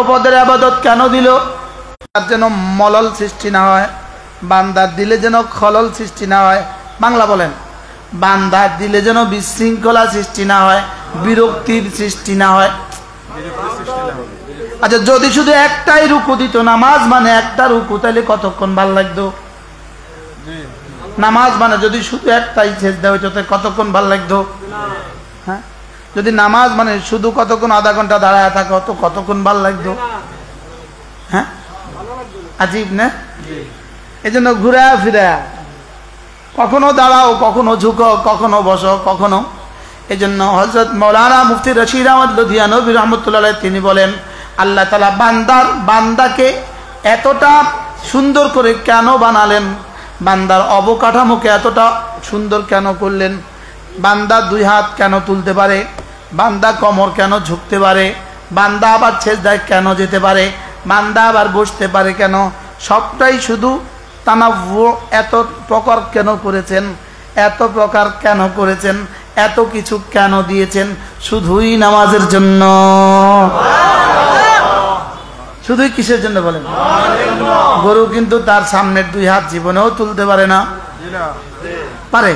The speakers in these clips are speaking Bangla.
পদের ইবাদত কেন দিল? তার যেন মলল সৃষ্টি না হয়, বান্দার দিলে যেন খলল সৃষ্টি না হয়। বাংলা বলেন, বান্দার দিলে যেন বিশৃঙ্খলা সৃষ্টি না হয়, বিরক্তির সৃষ্টি না হয়। আচ্ছা, যদি শুধু একটাই রুকু দিত, নামাজ মানে একটা রুকু, তাহলে কতক্ষণ ভাল লাগতো? নামাজ মানে যদি শুধু একটাই সেজদা হইতো, তাহলে কতক্ষণ ভাল লাগতো? হ্যাঁ, যদি নামাজ মানে শুধু কতক্ষণ আধা ঘন্টা দাঁড়ায় থাকো, তো কতক্ষণ ভাল লাগতো? হ্যাঁ, আজীব না? এই জন্য ঘুরে ফিরে কখনো দাঁড়াও, কখনো ঝুঁকো, কখনো বসো, কখনো। এই জন্য হযরত মাওলানা মুফতি রশিদ আহমদ লুধিয়ানবী রাহমাতুল্লাহ আলাইহি তিনি বলেন, আল্লাহ তাআলা বান্দাকে এতটা সুন্দর করে কেন বানালেন, বান্দার অবকাঠামোকে এতটা সুন্দর কেন করলেন? বান্দা দুই হাত কেন তুলতে পারে, বান্দা কোমর কেন ঝুঁকতে পারে, বান্দা আবার সেজদায় কেন যেতে পারে, বান্দা আবার বসতে পারে কেন? সবটাই শুধু তানাব্বু এত প্রকার কেন করেছেন, এত প্রকার কেন করেছেন, এত কিছু কেন দিয়েছেন? শুধুই নামাজের জন্য। শুধুই কিসের জন্য বলেন? গরু কিন্তু তার সামনের দুই হাত জীবনেও তুলতে পারে না, পারে?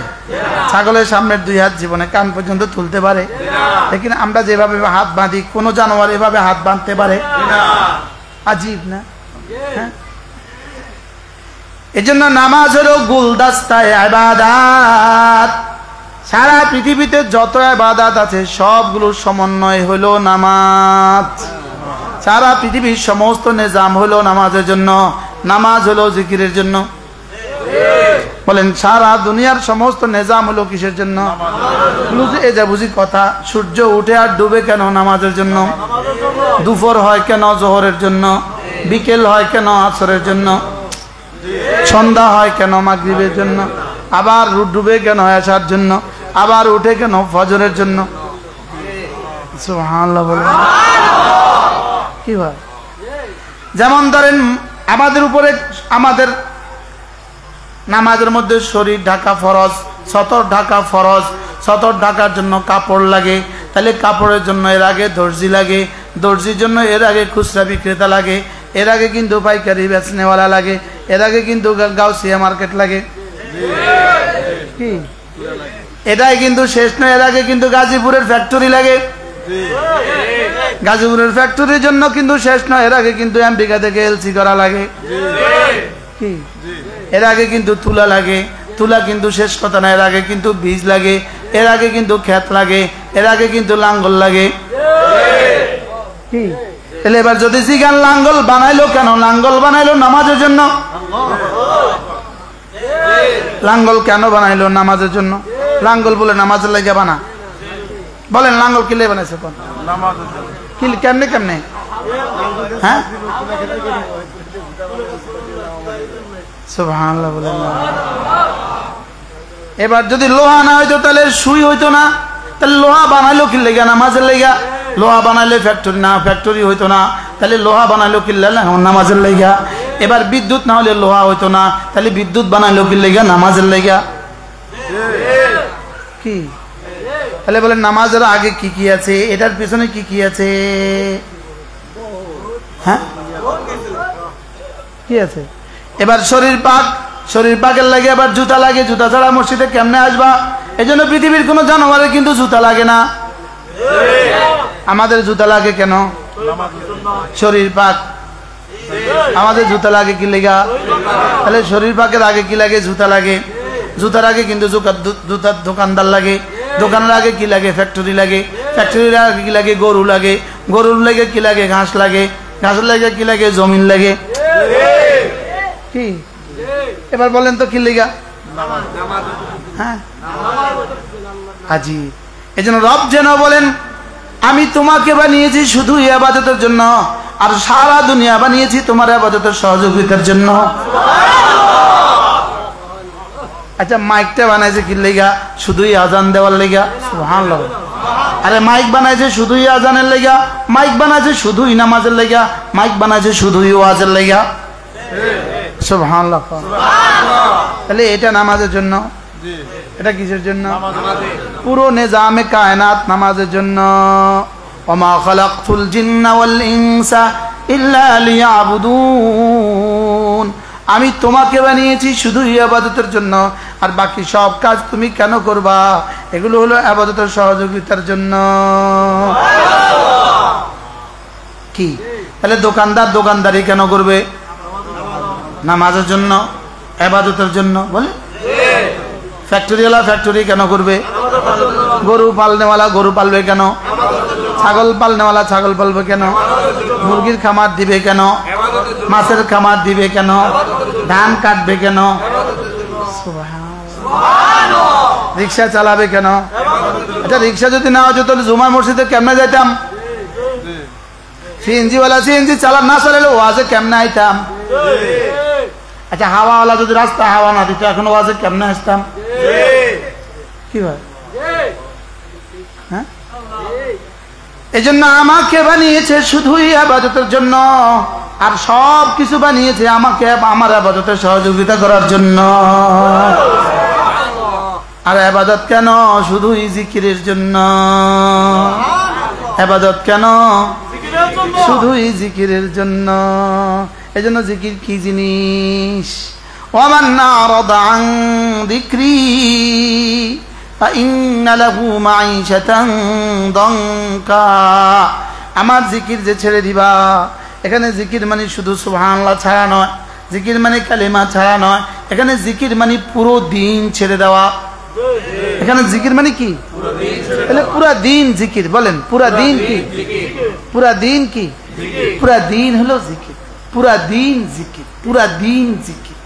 ছাগলের সামনের দুই হাত জীবনে কান পর্যন্ত তুলতে পারে, লেকিন আমরা যেভাবে হাত বাঁধি, কোনো জানোয়ার এভাবে হাত বাঁধতে পারে? আজীব না? হ্যাঁ, এজন্য নামাজ হলো গুলদাস্তায়ে ইবাদত। সারা পৃথিবীতে যত ইবাদত আছে সবগুলোর সমন্বয় হলো নামাজ। সারা পৃথিবীর সমস্ত নিজাম হলো নামাজের জন্য। নামাজ হলো জিকিরের জন্য। বলেন, সারা দুনিয়ার সমস্ত নিজাম হলো কিসের জন্য? এই যে বুঝি কথা, সূর্য উঠে আর ডুবে কেন? নামাজের জন্য। দুপুর হয় কেন? জোহরের জন্য। বিকেল হয় কেন? আসরের জন্য। সন্ধ্যা হয় কেন? মাগরিবের জন্য। আবার ডুবে কেন? এশার জন্য। আবার উঠে কেন? ফজরের জন্য। সুবহানাল্লাহ বলেন। কি হয়? যেমন ধরেন, আমাদের উপরে আমাদের নামাজের মধ্যে শরীর ঢাকা ফরজ, সতর ঢাকা ফরজ। সতর ঢাকার জন্য কাপড় লাগে, তাহলে কাপড়ের জন্য এর আগে দর্জি লাগে, দর্জির জন্য এর আগে খুচরা বিক্রেতা লাগে, এর আগে কিন্তু পাইকারি বেচনেওয়ালা লাগে, এর আগে কিন্তু গাউসিয়া মার্কেট লাগে। কি এটাই কিন্তু শেষ নয়, এর আগে কিন্তু গাজীপুরের ফ্যাক্টরি লাগে। গাজীপুরের ফ্যাক্টরির জন্য কিন্তু শেষ নয়, এর আগে কিন্তু আমেরিকা থেকে এলসি করা লাগে। কি এর আগে কিন্তু তুলা লাগে। তুলা কিন্তু শেষ কথা না, এর আগে কিন্তু বীজ লাগে, এর আগে কিন্তু ক্ষেত লাগে, এর আগে কিন্তু লাঙ্গল লাগে। কি তাহলে এবার যদি জিগান লাঙ্গল বানাইলো কেন? লাঙ্গল বানাইলো নামাজের জন্য। লাঙ্গল কেন বানাইলো? নামাজের জন্য। লাঙ্গল বলে নামাজের লাগে বানা? বলেন, লাঙ্গল কি লে বানাইছে? কোন কি কেমনে কেমনে? হ্যাঁ, সুবহানাল্লাহ বলেন। এবার যদি লোহা না হইতো তাহলে সুই হইতো না, তাহলে লোহা বানাইলো কি লেগা? নামাজের লেগা। লোহা বানাইলে ফ্যাক্টরি না, ফ্যাক্টরি হইতো না, তাহলে লোহা বানাইলো কি লেগা? নামাজের লেগা। এবার বিদ্যুৎ না হলে লোহা হইতো না, তাহলে বিদ্যুৎ বানাইলো কি লেগা? নামাজের লেগা। কি তাহলে বলেন, নামাজের আগে কি কি আছে, এটার পিছনে কি কি আছে? হ্যাঁ, কি আছে? এবার শরীর পাক, শরীর পাকের লাগে আবার জুতা লাগে। জুতা ছাড়া মসজিদে কেমনে আসবা? এই জন্য পৃথিবীর কোনো জানোয়ারের কিন্তু জুতা লাগে না। আমাদের জুতা লাগে কেন? শরীর পাক। আমাদের জুতা লাগে কি লেগা? তাহলে শরীর পাকের আগে কি লাগে? জুতা লাগে। জুতার আগে কিন্তু জুতার দোকানদার লাগে। দোকানের আগে কি লাগে? ফ্যাক্টরি লাগে। ফ্যাক্টরির আগে কি লাগে? গরু লাগে। গরুর লাগে কি লাগে? ঘাস লাগে। ঘাসের লাগে কি লাগে? জমিন লাগে। কি এবার বলেন তো কি লেগা? হ্যাঁ, আজি। এই জন্য রব যেন বলেন, আমি তোমাকে বানিয়েছি শুধু ইবাদতের জন্য, আর সারা দুনিয়া বানিয়েছি তোমার ইবাদতের সহযোগিতার জন্য। আচ্ছা, মাইকটা বানাইছে কি লেগা? শুধুই আজান দেওয়ার লেগা। সুবহানাল্লাহ। আরে মাইক বানাইছে শুধুই আজানের লেগা, মাইক বানাইছে শুধুই নামাজের লেগা, মাইক বানাইছে শুধুই ওয়াজের লেগা। সুবহানাল্লাহ। তাহলে এটা নামাজের জন্য, এটা কিসের জন্য? পুরো নিজামে কায়নাত নামাজের জন্য। ওমা খালাকতুল জিন্না ওয়াল ইনসা ইল্লা লিয়াবুদুন, আমি তোমাকে বানিয়েছি শুধু ইবাদতের জন্য, আর বাকি সব কাজ তুমি কেন করবা? এগুলো হলো ইবাদতের সহযোগিতার জন্য। কি তাহলে দোকানদার দোকানদারি কেন করবে? নামাজের জন্য, ইবাদতের জন্য। বলে ফ্যাক্টরিওয়ালা ফ্যাক্টরি কেন করবে? গরু পালনেওয়ালা গরু পালবে কেন? ছাগল পালনেওয়ালা ছাগল পালবে কেন? মুরগির খামার দিবে কেন? মাছের খামার দিবে কেন? ধান কাটবে কেন? রিক্সা চালাবে কেন? আচ্ছা রিক্সা যদি না হতো তাহলে জুমার মসজিদে কেমনে যাইতাম? সিএনজিওয়ালা সিএনজি না চালালে ওয়াজে কেমনে আইতাম? আচ্ছা হাওয়াওয়ালা যদি রাস্তা হাওয়া না দিত এখন ওয়াজে কেমনে আসতাম? কি ভাই? হ্যাঁ, এই জন্য আমাকে বানিয়েছে শুধুই ইবাদতের জন্য, আর সব কিছু বানিয়েছে আমাকে আমার ইবাদতের সহযোগিতা করার জন্য। আর ইবাদত কেন? শুধুই জিকিরের জন্য। ইবাদত কেন? শুধুই জিকিরের জন্য। এই জন্য জিকির কি জিনিস? ওয়ামান আরাদা আন যিকরি ফাইন্না লাহু মাঈশাতান দানকা, আমার জিকির যে ছেড়ে দিবা, এখানে জিকির মানে শুধু সুবহানাল্লাহ ছাড়া নয়, জিকির মানে কালিমা ছাড়া নয়, এখানে জিকির মানে পুরো দিন ছেড়ে দেওয়া। এখানে জিকির মানে কি? তাহলে পুরা দিন জিকির। বলেন পুরা দিন কি? পুরা দিন কি? পুরা দিন হলো জিকির, পুরা দিন জিকির, পুরা দিন জিকির।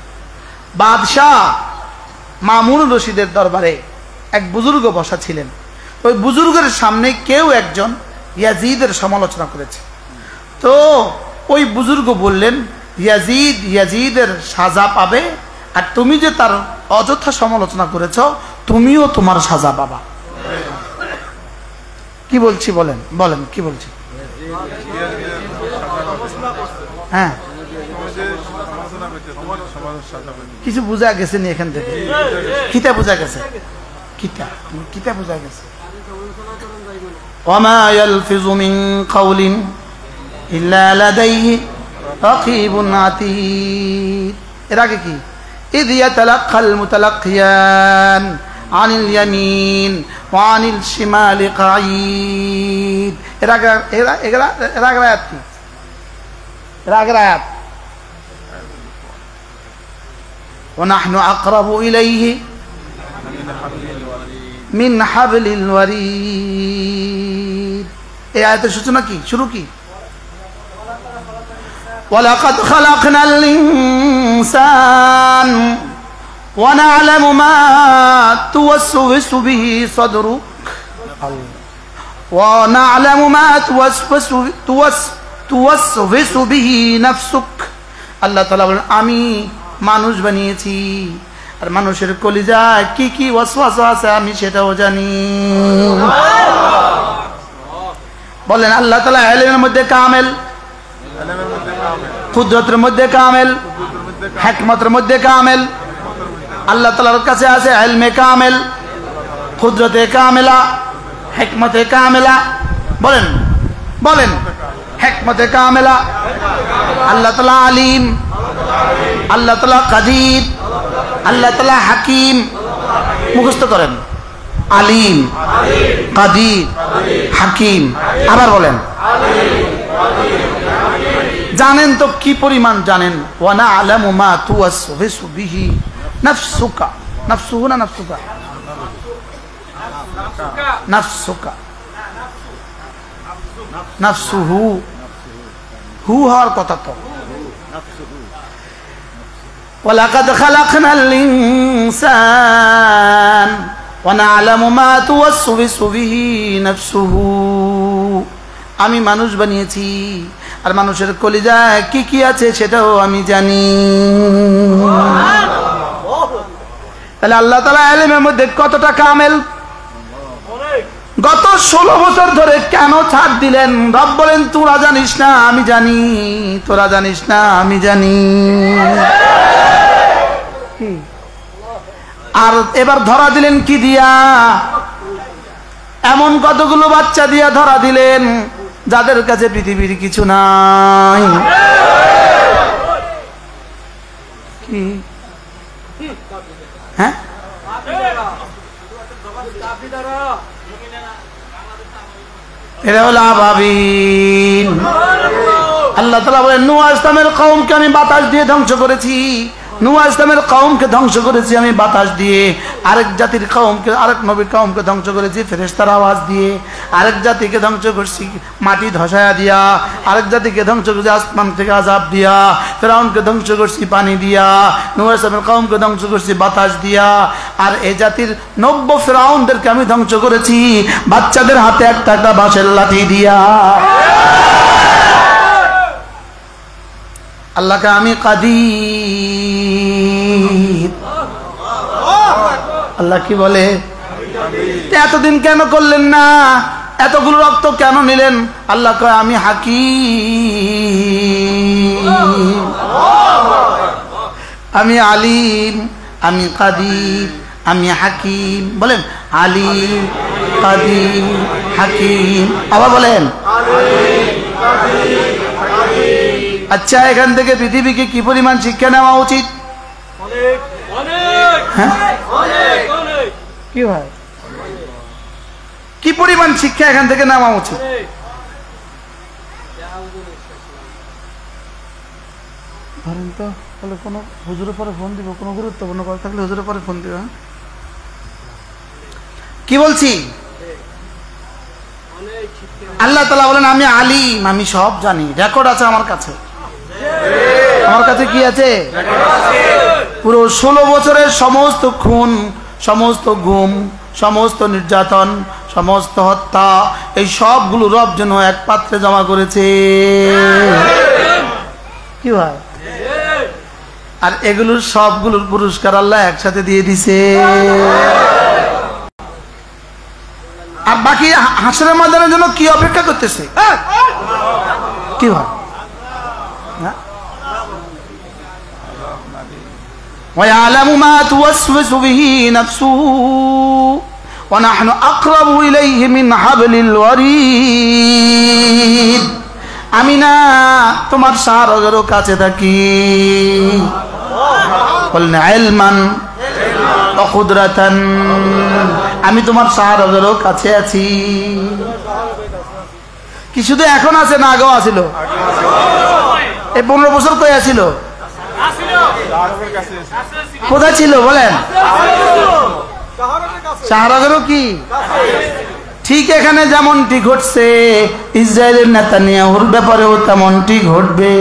বাদশাহ মামুন রশিদের দরবারে এক বুজুর্গ বসা ছিলেন। ওই বুজুর্গের সামনে কেউ একজন ইয়াজিদের সমালোচনা করেছে। তো ওই বুজুর্গ বললেন, ইয়াজিদের সাজা পাবে, আর তুমি যে তার অযথা সমালোচনা করেছ তুমিও তোমার সাজা পাবা। কি বলছি বলেন, বলেন কি বলছি? হ্যাঁ, কিছু বোঝা গেছে নি এখান থেকে? কিতা বোঝা গেছে? কিতা বোঝা গেছে? ওয়ামা ইয়ালফিযু মিন কাওলিন ইল্লা লাদাইহি রাকীবুন আতীদ। এর আগে কি? ইয ইয়াতালাক্কাল মুতালাক্কিয়ান আনিল ইয়ামিন ওয়া আনিল শিমালি কাঈদ। এর আগে আয়াত কি? এর আগের আয়াত وَنَحْنُ أَقْرَبُ إِلَيْهِ مِنْ حَبْلِ الْوَرِيدِ। এই আয়াতের সূচনা কি? শুরু কি? وَلَقَدْ خَلَقْنَا الْإِنسَانَ وَنَعْلَمُ مَا تُوَسْوِسُ بِهِ صَدْرُكَ وَنَعْلَمُ مَا تُوَسْوِسُ بِهِ نَفْسُكَ। আল্লাহ তাআলা বলেন আমি মানুষ বানিয়েছি, আর মানুষের কলিজায় কি কি ওয়াসওয়াসা আছে আমি সেটাও জানি। বলেন আল্লাহ তাআলা ইলমের মধ্যে কামেল, কুদরতের মধ্যে কামেল, হিকমতের মধ্যে কামেল। আল্লাহ তাআলার কাছে আছে ইলমে কামেল, কুদরতে কামেলা, হিকমতে কামেলা। বলেন বলেন হিকমতে কামেলা। আল্লাহ তাআলা আলিম, আল্লাহ তাআলা কাদির, আল্লাহ তাআলা হাকিম। মুখস্থ করেন, আলিম, কাদির, হাকিম। আবার বলেন জানেন তো কি পরিমাণ জানেন? ওয়া না'লামু মা তুওয়াসওয়িসু বিহি নাফসুকা। নাফসুহু না নাফসুকা? নাফসুকা, নাফসুহু, হু হওয়ার কথা তো। وَلَقَدْ خَلَقْنَا الْإِنسَانَ وَنَعْلَمُ مَا تُوَسْوِسُ بِهِ نَفْسُهُ। আমি মানুষ বানিয়েছি, আর মানুষের কলিজায় কি কি আছে সেটাও আমি জানি। তাহলে আল্লাহ তাআলা ইলমের মধ্যে কতটা কামেল। গত 16 বছর ধরে কেন ছাড় দিলেন? রব বলেন তোরা জানিস না আমি জানি, তোরা জানিস না আমি জানি। আর এবার ধরা দিলেন কি দিয়া? এমন কতগুলো বাচ্চা দিয়া ধরা দিলেন যাদের কাছে পৃথিবীর কিছু নাই। কি হ্যাঁ এরা হলো আবাবিল। আল্লাহ তাআলা বলেন নূহ ইসলামের কওমকে আমি বাতাস দিয়ে ধ্বংস করেছি, নূহ ইসলামের কওমকে ধ্বংস করেছি আমি বাতাস দিয়ে, আরেক জাতির কওমকে, আরেক নবীর কওমকে ধ্বংস করেছি ফেরেশতার আওয়াজ দিয়ে, আরেক জাতিকে ধ্বংস করছি মাটি ধসায়া দিয়া, আরেক জাতিকে ধ্বংস করছি আসমান থেকে আযাব দিয়া, ফিরআউনকে ধ্বংস করছি পানি দিয়া, নূহ ইসলামের কওমকে ধ্বংস করছি বাতাস দিয়া, আর এই জাতির 90 ফিরআউনদেরকে আমি ধ্বংস করেছি বাচ্চাদের হাতে একটা একটা বাঁশের লাঠি দিয়া। আল্লাহকে আমি কাদির। আল্লাহ কি বলে এতদিন কেন করলেন না, এতগুলো রক্ত কেন নিলেন? আল্লাহ কয় আমি হাকিম, আমি আলিম, আমি কাদির, আমি হাকিম। বলেন আলিম, কাদির, হাকিম। আবার বলেন আচ্ছা, এখান থেকে পৃথিবীকে কি পরিমাণ শিক্ষা নেওয়া উচিত? কি হয়, কি পরিমাণ শিক্ষা এখান থেকে নেওয়া উচিত? ধরেন তো, তাহলে কোনো হুজুরের পরে ফোন দিব, কোনো গুরুত্বপূর্ণ কথা থাকলে হুজুরের পরে ফোন দিব। কি বলছি? আল্লাহ তাআলা বলেন আমি আলিম, আমি সব জানি, রেকর্ড আছে আমার কাছে। আমার কাছে কি আছে? পুরো 16 বছরের সমস্ত খুন, সমস্ত গুম, সমস্ত নির্যাতন, সমস্ত হত্যা, এই সবগুলো রব যেন এক পাত্রে জমা করেছে। কি ভাই? আর এগুলোর সবগুলোর পুরস্কার আল্লাহ একসাথে দিয়ে দিছে। আর বাকি হাসরের ময়দানের জন্য কি অপেক্ষা করতেছে? কি ভাই? وَيَعْلَمُ مَا تُوَسْوِسُ بِهِ نَفْسُهُ وَنَحْنُ أَقْرَبُ إِلَيْهِ مِنْ حَبْلِ الْوَرِيدِ। আমি না তোমার সারগেরও কাছে থাকি। বলেন ইলমান ওয়া কুদরাতান, আমি তোমার সারগেরও কাছে আছি। কি শুধু এখন আছে না আগেও আছিল? এই 15 বছর কই আছিল? কোথায় ছিল বলেন? শাহরাগেরও কি ঠিক এখানে যেমনটি ঘটছে ইসরায়েলের নেতানিয়াহুর ব্যাপারেও তেমনটি ঘটবে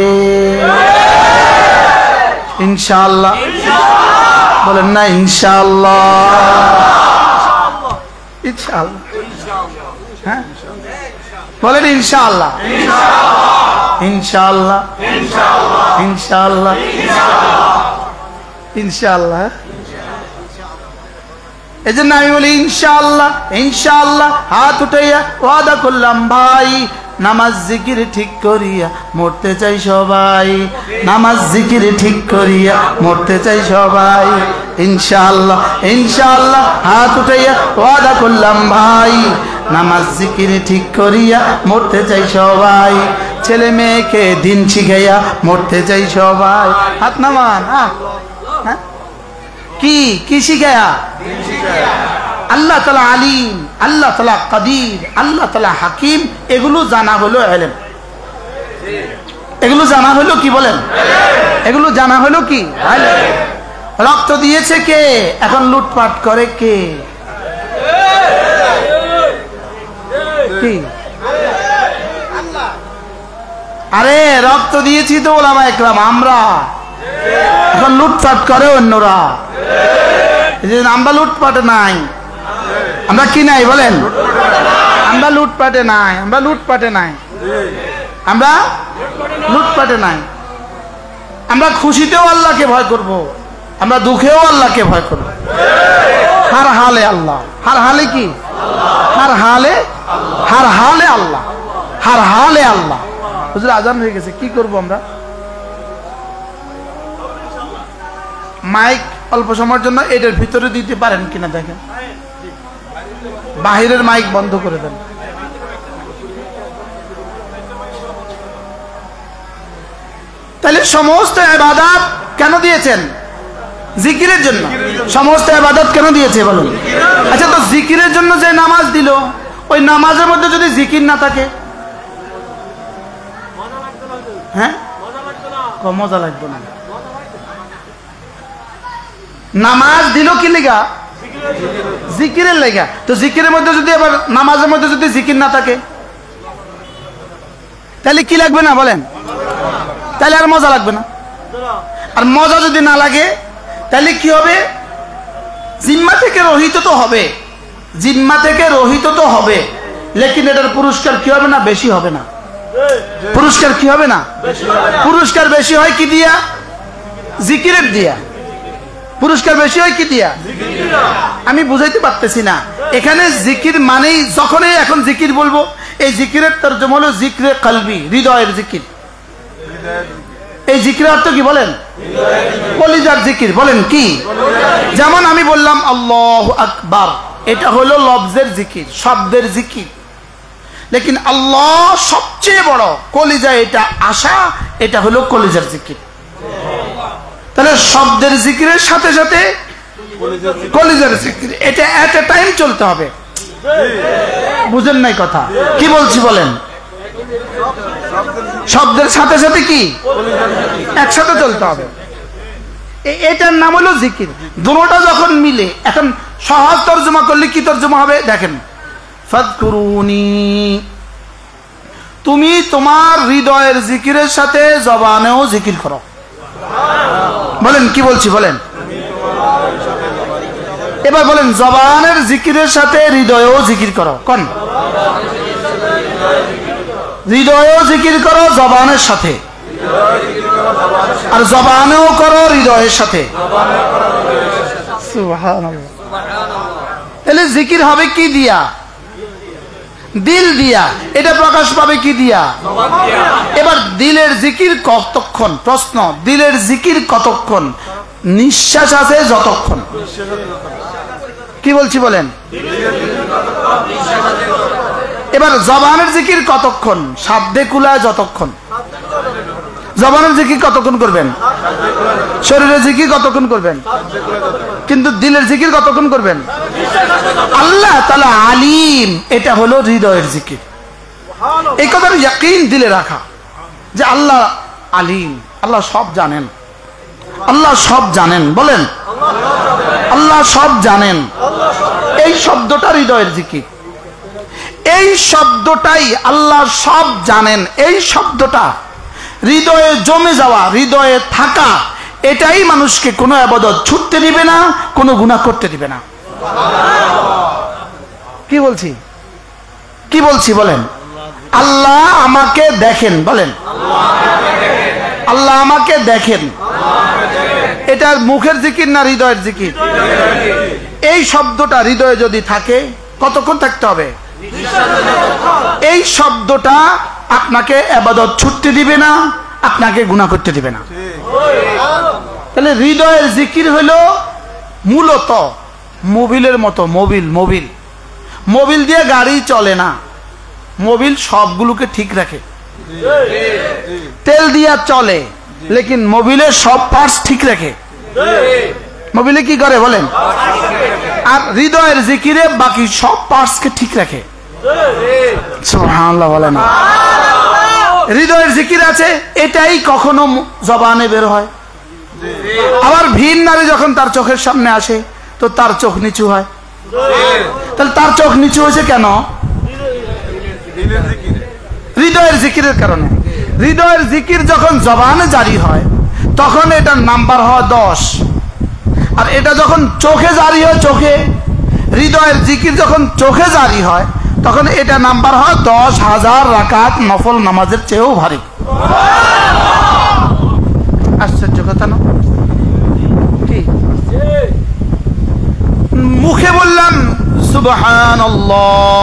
ইনশাআল্লাহ। বলেন না ইনশাআল্লাহ? ইনশাআল্লাহ, হ্যাঁ বলেন ইনশাআল্লাহ, ইনশাআল্লাহ, ইনশাআল্লাহ, ইনশাআল্লাহ। এই জন্য আমি বলি ইনশাআল্লাহ, ইনশাআল্লাহ। হাত উঠাইয়া ওয়াদা করলাম ভাই, নামাজ জিকির ঠিক করিয়া মরতে চাই সবাই, নামাজ জিকির ঠিক করিয়া মরতে চাই সবাই ইনশাআল্লাহ, ইনশাআল্লাহ। হাত উঠাইয়া ওয়াদা করলাম ভাই, নামাজ জিকির ঠিক করিয়া মরতে চাই সবাই, ছেলে মেয়েকে দিন শিখাইয়া মরতে চাই সবাই। হাত নামান। হ্যাঁ কি কি শিখাইয়া? আল্লাহ তাআলা আলিম, আল্লাহ তাআলা কাদির, আল্লাহ তাআলা হাকিম, এগুলো জানা হলো ইলম। এগুলো জানা হলো কি বলেন? এগুলো জানা হলো কি? রক্ত দিয়েছে কে? এখন লুটপাট করে কে? কি? আরে রক্ত দিয়েছি তো ওলামা একরাম আমরা, এখন লুটপাট করে অন্যরা। আমরা লুটপাটে নাই, আমরা কি নাই বলেন? আমরা লুটপাটে নাই, আমরা লুটপাটে নাই, আমরা লুটপাটে নাই। আমরা খুশিতেও আল্লাহকে ভয় করব, আমরা দুঃখেও আল্লাহকে ভয় করব। হার হালে আল্লাহ, হার হালে কি? হার হালে, হার হালে আল্লাহ, হার হালে আল্লাহ। হুজুর আজান হয়ে গেছে, কি করব আমরা? মাইক অল্প সময়ের জন্য এটার ভিতরে দিতে পারেন কিনা দেখেন, বাহিরের মাইক বন্ধ করে দেন। তাহলে সমস্ত ইবাদত কেন দিয়েছেন? জিকিরের জন্য। সমস্ত ইবাদত কেন দিয়েছে বলুন? আচ্ছা, তো জিকিরের জন্য যে নামাজ দিল, ওই নামাজের মধ্যে যদি জিকির না থাকে, হ্যাঁ মজা লাগবে না। নামাজ দিল কি লেগা? জিকিরের লেগা। তো জিকিরের মধ্যে যদি আবার নামাজের মধ্যে যদি জিকির না থাকে, তাহলে কি লাগবে না বলেন? তাহলে আর মজা লাগবে না। আর মজা যদি না লাগে তাহলে কি হবে? জিম্মা থেকে রহিত তো হবে, জিম্মা থেকে রহিত তো হবে, লেকিন এটার পুরস্কার কি হবে না? বেশি হবে না। পুরস্কার কি হবে না? পুরস্কার বেশি হয় কি দিয়া? জিকিরের দিয়া। পুরস্কার বেশি হয় কি দিয়া? আমি বুঝাইতে পারতেছি না। এখানে জিকির মানেই, যখনই এখন জিকির বলবো, এই জিকিরের তরজমা হলো জিকরে কলবি, হৃদয়ের জিকির। এই জিকিরের অর্থ কি বলেন? কলিজার জিকির। বলেন কি? যেমন আমি বললাম আল্লাহু আকবার, এটা হলো লফজের জিকির, শব্দের জিকির। লেকিন আল্লাহ সবচেয়ে বড়, কলিজা এটা আসা, এটা হলো কলিজার জিকির। তাহলে শব্দের জিকিরের সাথে সাথে কলিজার জিকির, এটা এট এ টাইম চলতে হবে। বুঝেন নাই কথা? কি বলছি বলেন? শব্দের সাথে সাথে কি একসাথে চলতে হবে। এটার নাম হলো জিকির। দুটোটা যখন মিলে, এখন সহজ তর্জমা করলে কি তর্জমা হবে দেখেন, ফাযকুরুনি, তুমি তোমার হৃদয়ের জিকিরের সাথে জবানেও জিকির করো। বলেন কি বলছি বলেন? এবার বলেন, জবানের জিকিরের সাথে হৃদয়েও জিকির করো। কোন? হৃদয়েও জিকির করো জবানের সাথে, আর জবানেও করো হৃদয়ের সাথে। সুবহানাল্লাহ। তাহলে জিকির হবে কি দিয়া? দিল দিয়া। এটা প্রকাশ পাবে কি দিয়া? এবার দিলের জিকির কতক্ষণ? প্রশ্ন, দিলের জিকির কতক্ষণ? নিঃশ্বাস আছে যতক্ষণ। কি বলছি বলেন? এবার জবানের জিকির কতক্ষণ? সাধ্যে কুলায় যতক্ষণ। জবানের জিকির কতক্ষণ করবেন? শরীরের জিকির কতক্ষণ করবেন? কিন্তু দিলের জিকির কতক্ষণ করবেন? আল্লাহ তাআলা আলিম, এটা হলো হৃদয়ের জিকির। এই কথার ইয়াকিন দিলে রাখা যে আল্লাহ আলিম, আল্লাহ সব জানেন, আল্লাহ সব জানেন। বলেন আল্লাহ সব জানেন। এই শব্দটা হৃদয়ের জিকির। এই শব্দটাই আল্লাহ সব জানেন, এই শব্দটা হৃদয়ে জমে যাওয়া, হৃদয়ে থাকা, এটাই মানুষকে কোনো ইবাদত ছুটতে দিবে না, কোনো গুনাহ করতে দিবে না। কি বলছি? কি বলছি বলেন? আল্লাহ আমাকে দেখেন। বলেন আল্লাহ আমাকে দেখেন। এটা মুখের জিকির না হৃদয়ের জিকির? এই শব্দটা হৃদয়ে যদি থাকে, কতক্ষণ থাকতে হবে? এই শব্দটা আপনাকে ইবাদত ছুটতে দিবে না, আপনাকে গুনাহ করতে দিবে না। তাহলে হৃদয়ের জিকির হলো মূলত মোবিলের মতো। মোবিল মোবিল দিয়ে গাড়ি চলে না, মোবিল সবগুলোকে ঠিক রাখে। তেল দিয়া চলে, লেকিন মোবিলের সব পার্টস ঠিক রাখে। মোবিলে কি করে বলেন? আর হৃদয়ের জিকিরে বাকি সব পার্টসকে ঠিক রাখে। সুবহানাল্লাহ বলেন। হৃদয়ের জিকির আছে, এটাই কখনো জবানে বের হয়। আবার ভিন নারী যখন তার চোখের সামনে আসে, তো তার চোখ নিচু হয়। তাহলে তার চোখ নিচু হয়েছে কেন? হৃদয়ের জিকিরের কারণে। হৃদয়ের জিকির যখন জবানে জারি হয়, তখন এটার নাম্বার হয় 10। আর এটা যখন চোখে জারি হয়, চোখে হৃদয়ের জিকির যখন চোখে জারি হয়, তখন এটা নাম্বার হয় 10,000 রাকাত নফল নামাজের চেয়েও ভারী। আশ্চর্য কথা না? কি মুখে বললাম সুবহানাল্লাহ,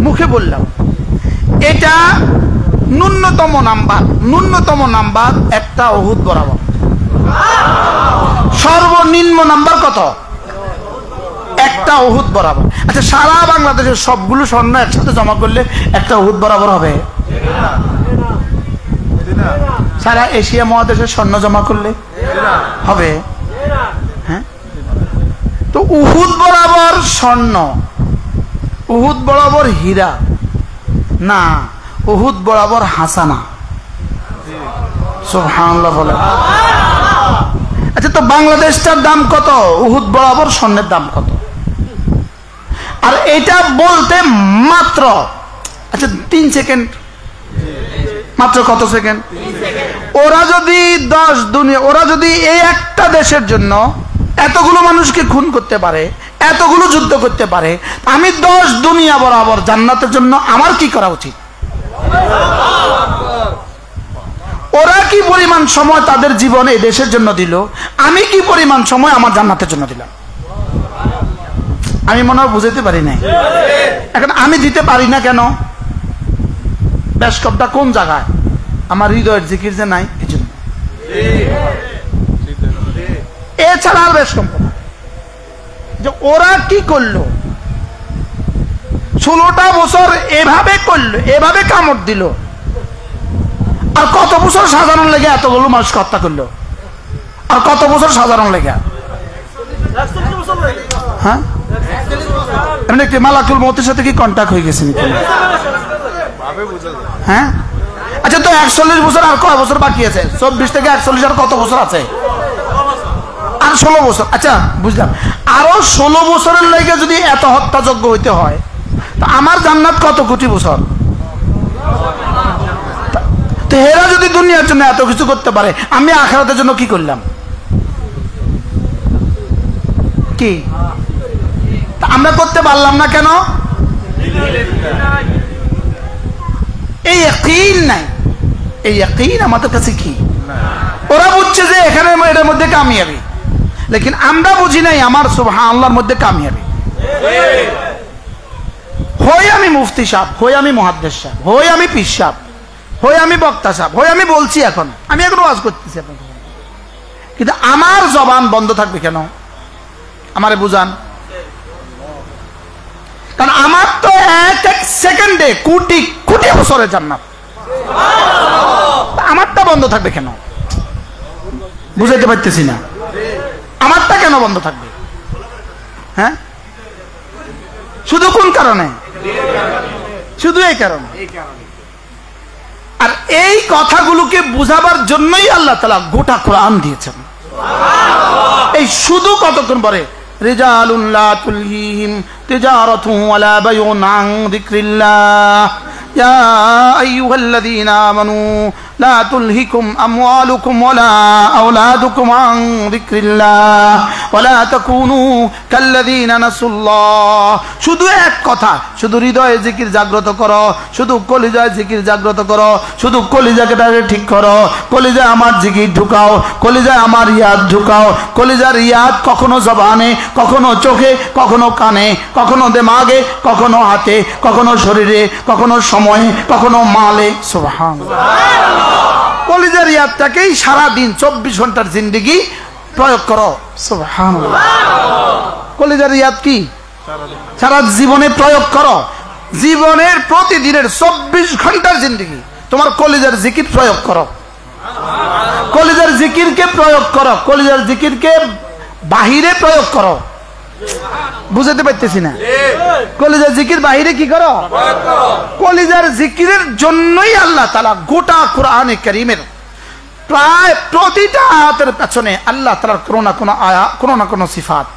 মুখে বললাম, এটা ন্যূনতম নাম্বার একটা উহুদ বরাবর। সর্বনিম্ন নাম্বার কত? একটা উহুদ বরাবর। আচ্ছা, সারা বাংলাদেশের সবগুলো স্বর্ণ একসাথে জমা করলে একটা উহুদ বরাবর হবে? সারা এশিয়া মহাদেশে স্বর্ণ জমা করলে হবে? হ্যাঁ, তো উহুদ বরাবর স্বর্ণ, উহুদ বরাবর হীরা না, উহুদ বরাবর হাসানা। সুবহানাল্লাহ বলে। আচ্ছা, তো বাংলাদেশটার দাম কত? উহুদ বরাবর স্বর্ণের দাম কত? আর এটা বলতে মাত্র, আচ্ছা 3 সেকেন্ড, মাত্র কত সেকেন্ড? ওরা যদি 10 দুনিয়া, ওরা যদি এই একটা দেশের জন্য এতগুলো মানুষকে খুন করতে পারে, এতগুলো যুদ্ধ করতে পারে, আমি 10 দুনিয়া বরাবর জান্নাতের জন্য আমার কি করা উচিত? ওরা কি পরিমাণ সময় তাদের জীবনে এই দেশের জন্য দিল, আমি কি পরিমাণ সময় আমার জান্নাতের জন্য দিলাম? আমি মনে হয় বুঝাতে পারি নাই। এখন আমি দিতে পারি না কেন? বেশকবটা কোন জায়গায়? আমার হৃদয়ের জিকির যে নাই, এই জন্য। এছাড়া আর বেশকব না। যে ওরা কি করলো, 16টা বছর এভাবে করলো, এভাবে কামড় দিল, আর কত বছর সাধারণ লেগে এতগুলো মানুষ হত্যা করলো, আর কত বছর সাধারণ লেগে? হ্যাঁ, এমনি কি মালাকুল মউতের সাথে কি কন্টাক্ট হয়ে গেছে নাকি? হ্যাঁ, আচ্ছা, তো 41 বছর আর কয় বছর বাকি আছে? 24 থেকে 41 আর কত বছর আছে? আর 16 বছর। আচ্ছা, বুঝলাম। আরো 16 বছরের লেগে যদি এত হত্যাযজ্ঞ হইতে হয়, তা আমার জান্নাত কত কোটি বছর? তো এরা যদি দুনিয়ার জন্য এত কিছু করতে পারে, আমি আখিরাতের জন্য কি করলাম? কি আমরা করতে পারলাম না কেন? এই ইয়াকিন নাই। এই ইয়াকিন আমাদের কাছে কি? ওরা বুঝছে যে এখানে এটার মধ্যে কামিয়াবি, লেকিন আমরা বুঝি নাই আমার সুবহানাল্লাহর মধ্যে কামিয়াবি। হই আমি মুফতি সাহেব, হই আমি মুহাদ্দিস সাহেব, হই আমি পীর সাহেব, হই আমি বক্তা সাহেব, হই আমি বলছি, আমি এখন ওয়াজ করতেছি আপনাদের, কিন্তু আমার জবান বন্ধ থাকবে কেন? আমারে বুঝান। কারণ আমার তো এক সেকেন্ডে কোটি কোটি বছরের জান্নাত, আমারটা বন্ধ থাকবে কেন? বুঝাইতে পারতেছি না। আমারটা কেন বন্ধ থাকবে? হ্যাঁ, শুধু কোন কারণে? শুধু এই কারণে। আর এই কথাগুলোকে বুঝাবার জন্যই আল্লাহ তাআলা গোটা কোরআন দিয়েছেন। এই শুধু কতক্ষণ পরে রিজালুন লা তুলহিহিম তিজারাতুন ওয়ালা বাইউন আন যিকরিল্লাহ ইয়া আইয়ুহাল্লাযীনা আমানু লা তুলহিকুম আমওয়ালুকুম ওয়ালা আওলাদুকুম আন যিকরিল্লাহ ওয়ালা তাকুনু কাল্লাযীনা নাসুল্লাহ। শুধু এক কথা, শুধু হৃদয়ে জিকির জাগ্রত করো, শুধু কলিজায় জিকির জাগ্রত করো, শুধু কলিজাকে ঠিক করো, কলিজায় আমার জিকির ঢুকাও, কলিজায় আমার ইয়াদ ঢুকাও। কলিজার ইয়াদ কখনো জবানে, কখনো চোখে, কখনো কানে, কখনো দিমাগে, কখনো হাতে, কখনো শরীরে, কখনো সময়ে, কখনো মালে। সুবহানাল্লাহ। কলিজার ইয়াদটাকেই সারা দিন 24 ঘন্টার জিন্দেগি প্রয়োগ করো। সুবহানাল্লাহ। কলিজার ইয়াদ কি? সারা জীবনে প্রয়োগ করো। জীবনের প্রতিদিনের 24 ঘন্টার জিন্দেগি তোমার কলিজার জিকির প্রয়োগ করো। কলিজার জিকিরকে প্রয়োগ করো, কলিজার জিকিরকে বাহিরে প্রয়োগ করো। বুঝাতে পারতেছি না? কলিজার জিকির বাহিরে কি করো? কলিজার জিকিরের জন্যই আল্লাহ তাআলা গোটা কোরআনে কারীমের প্রায় প্রতিটা আয়াতের পেছনে আল্লাহ তাআলার কোনো না কোনো আয়াত, কোনো না কোনো সিফাত।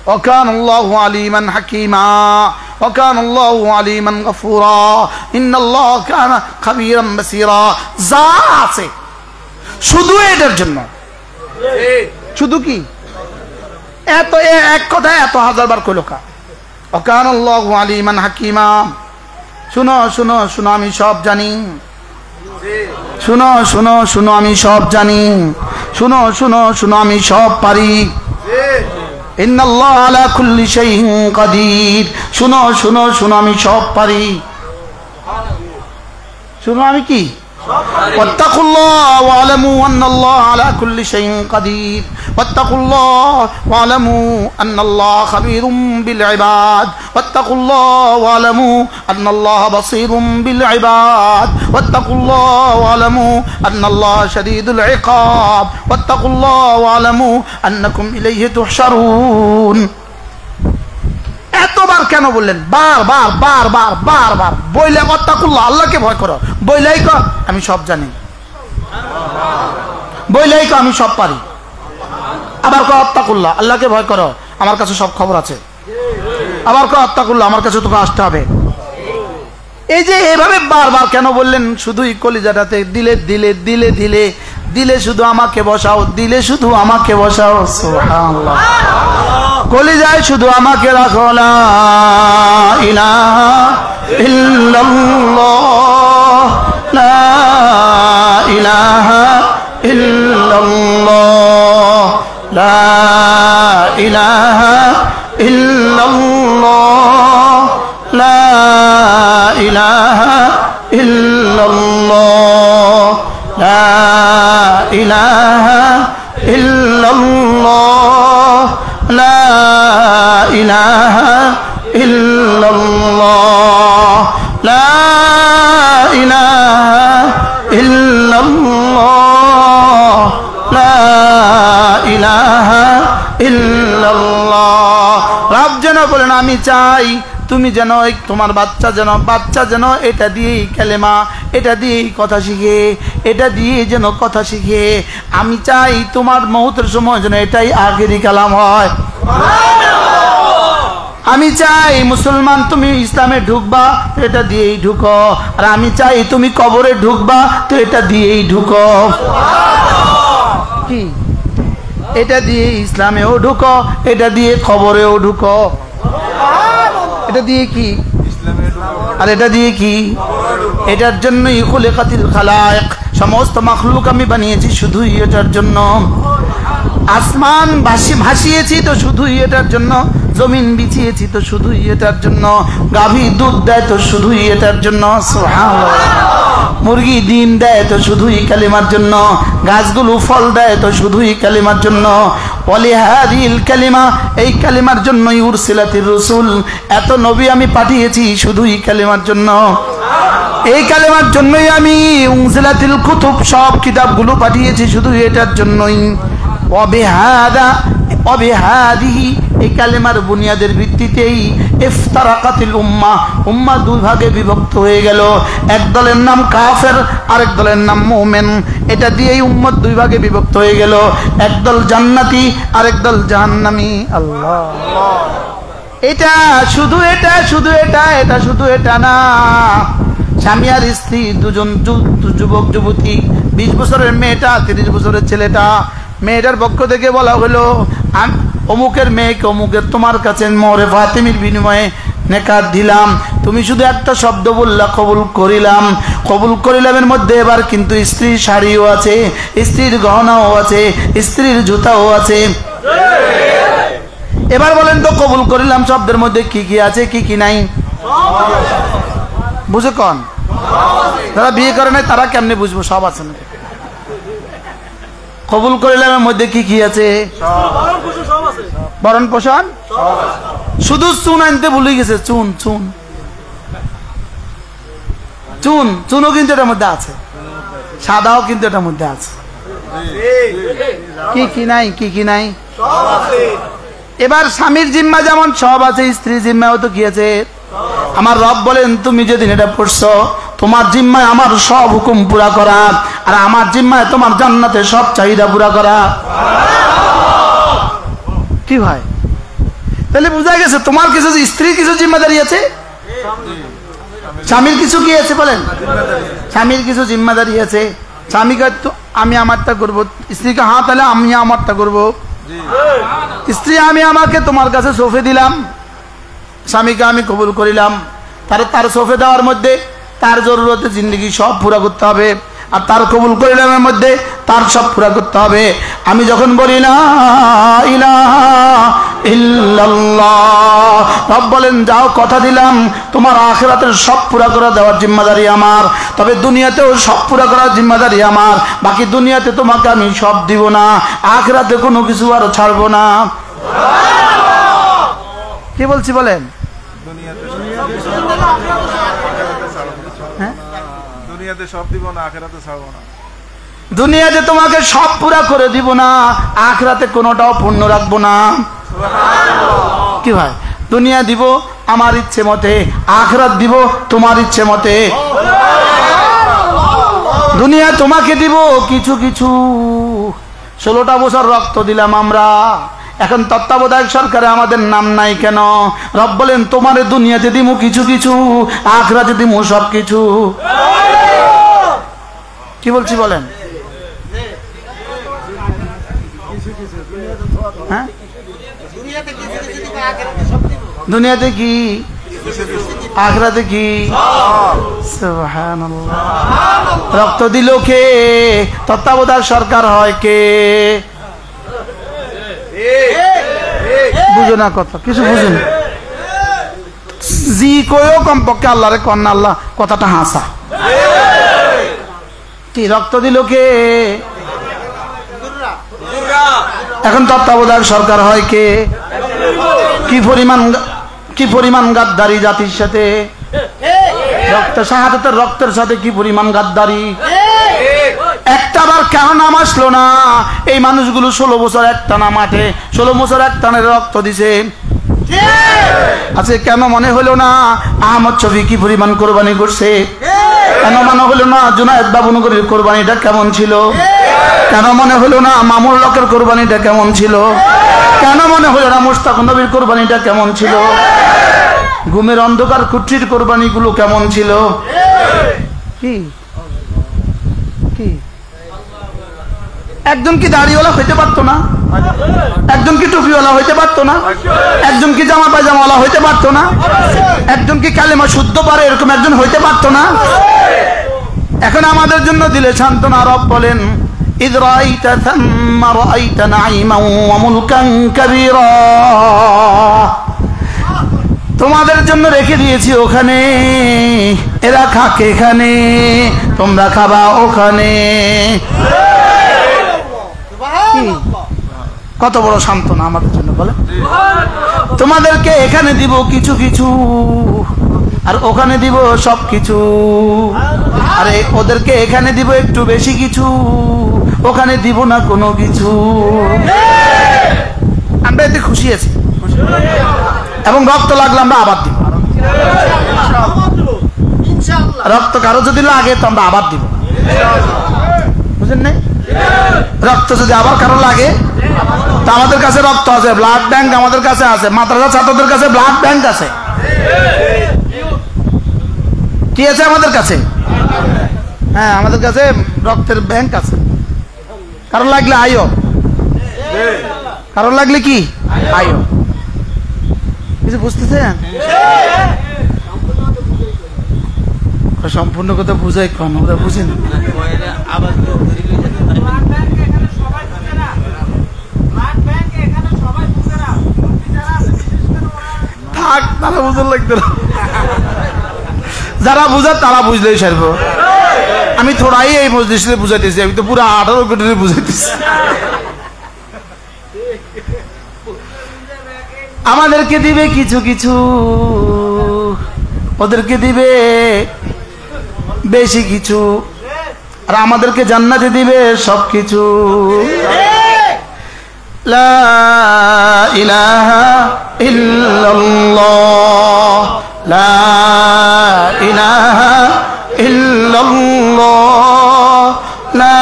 ওয়াকানাল্লাহু আলিমান হাকীমা ওয়াকানাল্লাহু আলিমান গফুরা ইন্নাল্লাহা কানা খাবীরাম বাসীরা। যা আছে শুধু এটার জন্য। শুধু কি? এত এক কথা এত হাজারবার কইলো কা? ওয়াকানাল্লাহু আলিমান হাকীমা। শুনো শুনো শুনো, আমি সব জানি। শুনো শুনো শুনো, আমি সব জানি। শুনো শুনো শুনো, আমি সব পারি। ইন্নাল্লাহা আলা কুল্লি শাইইন কাদির। শুনো শুনো শুনো, আমি সব পারি। শুনো, আমি কি واتقوا الله واعلموا أن الله على كل شيء قدير واتقوا الله واعلموا أن الله خبير بالعباد واتقوا الله واعلموا أن الله بصير بالعباد واتقوا الله واعلموا أن الله شديد العقاب واتقوا الله واعلموا أنكم إليه تحشرون এতবার কেন বললেন বারবার বারবার বারবার বইলে ওয়াত্তাকুল্লাহ আল্লাহকে ভয় করো বইলেই কর আমি সব জানি বইলেই কর আমি সব পারি আবার কর ওয়াত্তাকুল্লাহ আল্লাহকে ভয় করো আমার কাছে সব খবর আছে আবার কর ওয়াত্তাকুল্লাহ আমার কাছে তোকে আসতে হবে এই যে এভাবে বারবার কেন বললেন শুধুই কলিজাটাতে দিলে দিলে দিলে দিলে দিলে শুধু আমাকে বসাও দিলে শুধু আমাকে বসাও সুবহানাল্লাহ কলিজায় শুধু আমাকে রাখো লা ইলাহা ইল্লাল্লাহ লা ইলাহা ইল্লাল্লাহ লা ইলাহা ইল্লাল্লাহ লা ইলাহা ইল্লাল্লাহ লা ইলাহা ইল্লাল্লাহ লা ইলাহা ইল্লাল্লাহ লা ইলাহা ইল্লাল্লাহ লা ইলাহা ইল্লাল্লাহ রব যেন বলেন আমি চাই তুমি যেন তোমার বাচ্চা যেন এটা দিয়েই কালেমা এটা দিয়েই কথা শিখে এটা দিয়ে যেন কথা শিখে আমি চাই তোমার মওতের সময় যেন এটাই আখেরি কালাম হয় আমি চাই মুসলমান তুমি ইসলামে ঢুকবা এটা দিয়েই ঢুকো আর আমি চাই তুমি কবরে ঢুকবা তো এটা দিয়েই ঢুকো কি এটা দিয়ে ইসলামেও ঢুকো এটা দিয়ে কবরেও ঢুকো এটা দিয়ে কি আর এটা দিয়ে কি এটার জন্যই খুলিকাতিল খালায়েক সমস্ত মাখলুক আমি বানিয়েছি শুধুই এটার জন্য আসমান ভাসিয়েছি তো শুধুই এটার জন্য জমিন বিছিয়েছি তো শুধুই এটার জন্য গাভী দুধ দেয় তো শুধুই এটার জন্য সুবহানাল্লাহ মুরগি ডিম দেয় তো শুধুই কালিমার জন্য গাছগুলো ফল দেয় তো শুধুই কালিমার জন্য ওয়ালিহাদিল কালিমা এই কালিমার জন্যই উরসিলাতির রাসূল এত নবী আমি পাঠিয়েছি শুধুই কালিমার জন্য এই কালিমার জন্যই আমি উনজিলাতিল কুতুব সব কিতাবগুলো পাঠিয়েছি শুধু এটার জন্যই ওয়াবিহাদিহি এই কালিমার বুনিয়াদের ভিত্তিতেই ইফতারাকাতিল উম্মাহ দুই ভাগে বিভক্ত হয়ে গেল এক দলের নাম কাফের আরেক দলের নাম মুমিন এটা দিয়েই উম্মত দুই ভাগে বিভক্ত হয়ে গেল একদল জান্নাতি আরেক দল জাহান্নামী আল্লাহ এটা শুধু এটা না স্বামী আর স্ত্রী দুজন যুবক যুবতী 20 বছরের মেয়েটা 30 বছরের ছেলেটা মেয়েটার পক্ষ থেকে বলা হলো অমুকের মেয়েকে অমুকের তোমার কাছে মোহরে ফাতিমির বিনিময়ে নেকাত দিলাম তুমি শুধু একটা শব্দ বললা কবুল করিলামের মধ্যে এবার কিন্তু স্ত্রীর শাড়িও আছে স্ত্রীর গহনাও আছে স্ত্রীর জুতাও আছে এবার বলেন তো কবুল করিলাম শব্দের মধ্যে কি কি আছে কি কি নাই বুঝে কোন যারা বিয়ে করে নাই তারা কেমনে বুঝবো সব আছে না কবুল করিলামের মধ্যে কি কি আছে বরণ পোষণ শুধু চুন আনতে ভুলে গেছে চুনও কিন্তু এটার মধ্যে আছে সাদাও কিন্তু এটার মধ্যে আছে কি কি নাই এবার স্বামীর জিম্মা যেমন সব আছে স্ত্রীর জিম্মাও তো কি আছে আমার রব বলেন তুমি যেদিন এটা পড়ছো তোমার জিম্মায় আমার সব হুকুম পুরা করা আর আমার জিম্মায় তোমার জান্নাতের সব চাহিদা পুরা করা কি ভাই তাহলে বোঝা গেছে তোমার কিছু স্ত্রীর কিছু জিম্মাদারি আছে স্বামীর কিছু কি আছে বলেন স্বামীর কিছু জিম্মাদারি আছে স্বামীকে তো আমি আমারটা করবো স্ত্রীকে হ্যাঁ তাহলে আমি আমারটা করবো স্ত্রী আমি আমাকে তোমার কাছে সঁপে দিলাম স্বামীকে আমি কবুল করিলাম তার সঁপে দেওয়ার মধ্যে তার জরুরতে জিন্দগি সব পুরা করতে হবে আর তার কবুল করিলামের মধ্যে তার সব পুরা করতে হবে। আমি যখন বলি লা ইলাহা ইল্লাল্লাহ, রব বলেন যাও কথা দিলাম তোমার আখিরাতের সব পুরা করে দেওয়ার জিম্মাদারি আমার, তবে দুনিয়াতেও সব পুরা করার জিম্মাদারি আমার। বাকি দুনিয়াতে তোমাকে আমি সব দিব না, আখিরাতে কোনো কিছু আর ছাড়বো না। কি বলছি বলেন? দুনিয়াতে সব দিব না, আখিরাতে ছাড়বো না। দুনিয়াতে তোমাকে সব পুরা করে দিব না, আখিরাতে কোনোটাও পূর্ণ রাখবো না। কি ভাই, দুনিয়া দিব আমার ইচ্ছে মতে, আখিরাত দিব তোমার ইচ্ছে মতে। দুনিয়া তোমাকে দিব কিছু কিছু, 16টা বছর রক্ত দিলাম আমরা, এখন তত্ত্বাবধায়ক সরকারে আমাদের নাম নাই কেন? রব বলেন তোমারে দুনিয়াতে দিমু কিছু কিছু, আখিরাতে দিমু সব কিছু। কি বলছি বলেন? হ্যাঁ, দুনিয়াতে কি আখিরাতে কি? সুবহানাল্লাহ। রক্ত দিল কে? তত্ত্বাবধায়ক সরকার হয় কে? বুঝো না কথা, কিছু বুঝুন জি কয়ও কমপক্ষে আল্লাহরে কন্যা, আল্লাহ কথাটা হাসা। কি রক্ত দিল কে? এখন তত্ত্বাবধায়ক সরকার হয় কে? কি পরিমাণ গাদ্দারি জাতির সাথে, শাহাদাতের রক্তের সাথে কি পরিমাণ গাদ্দারি। একটা বার কেন নাম আসলো না? এই মানুষগুলো 16 বছর একটানা মাঠে, 16 বছর একটানা রক্ত দিছে। আচ্ছা, কেন মনে হলো না আহমদ শফি কি পরিমাণ কোরবানি করছে? কেন মনে হলো না জুনায়েদ বাবুনগরীর কোরবানিটা কেমন ছিল? কেন মনে হলো না মামুল হকের কোরবানিটা কেমন ছিল? কেন মনে হলো না মুশতাক নবীর কোরবানিটা কেমন ছিল? ঘুমের অন্ধকার কুঠির কোরবানিগুলো কেমন ছিল? কি কি একজন কি দাড়িওয়ালা হইতে পারতো না? একজন কি টুপিওয়ালা হইতে পারতো না? একজন কি জামা পায়জামাওয়ালা হইতে পারতো না? একজন কি কালেমা শুদ্ধ পারে এরকম একজন হইতে পারতো না? এখন আমাদের জন্য দিলে সান্ত্বনা। রব বলেন ইয রাআইতা থাম্মা রাআইতা নাঈমান ওয়া মুলকান কাবীরা, তোমাদের জন্য রেখে দিয়েছি ওখানে, এরা খাক এখানে, তোমরা খাবা ওখানে। কত বড় সান্ত্বনা আমাদের জন্য বলে। তোমাদেরকে এখানে দিব কিছু কিছু, আর ওখানে দিব সব কিছু। আরে ওদেরকে এখানে দিব একটু বেশি কিছু, ওখানে দিব না কোনো কিছু। আমরা এতে খুশি আছি এবং রক্ত লাগলে আমরা আবার দিব। রক্ত কারো যদি লাগে তো আমরা আবার দিব, বুঝলেন না? রক্ত যদি আবার কারো লাগে তো আমাদের কাছে রক্ত আছে, ব্লাড ব্যাংক আমাদের কাছে আছে, মাদ্রাসা ছাত্রদের কাছে ব্লাড ব্যাংক আছে। কি আছে আমাদের কাছে? হ্যাঁ, আমাদের কাছে রক্তের ব্যাংক আছে। কারো লাগলে আয়ো, কারো লাগলে কি আয়ো। কিছু বুঝতেছেন? সম্পূর্ণ কথা বুঝাই কন, ওরা বুঝেন। থাক, তারা বুঝার লাগতো না। যারা বুঝার তারা বুঝলেই সারব। আমি থোড়াই এই মজলিসে বুঝাইতেছি, আমি তো পুরো 18 কোটি বুঝাইতেছি। আমাদেরকে দিবে কিছু কিছু, ওদেরকে দিবে বেশি কিছু, আর আমাদেরকে জান্নাতে দিবে সবকিছু। লা ইলাহা ইল্লাল্লাহ, লা ইলাহা ইল্লাল্লাহ, লা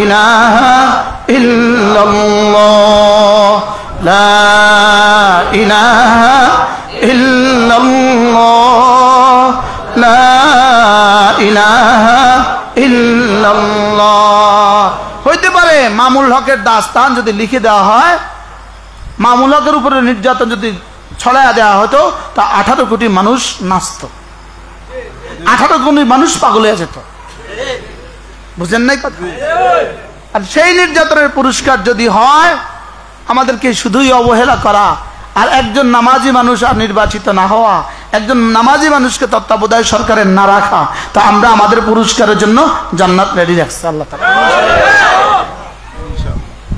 ইলাহা ইল্লাল্লাহ, লা ইলাহা ইল্লাল্লাহ, লা ইলাহা ইল্লাল্লাহ। হইতে পারে মামুল হকের দাস্তান যদি লিখে দেওয়া হয়, মামুল হকের উপরে নির্যাতন যদি ছড়াইয়া দেওয়া হতো তা 18 কোটি মানুষ নাচত, 18 কোটি মানুষ পাগল হয়ে যেত। বুঝেন নাই কথা? আর সেই নির্যাতনের পুরস্কার যদি হয় আমাদেরকে শুধুই অবহেলা করা, আর একজন নামাজি মানুষ আর নির্বাচিত না হওয়া, একজন নামাজি মানুষকে তত্ত্বাবধায়ক সরকারের না রাখা, তো আমরা আমাদের পুরস্কারের জন্য জান্নাত রেডি রাখছি আল্লাহ তাআলা।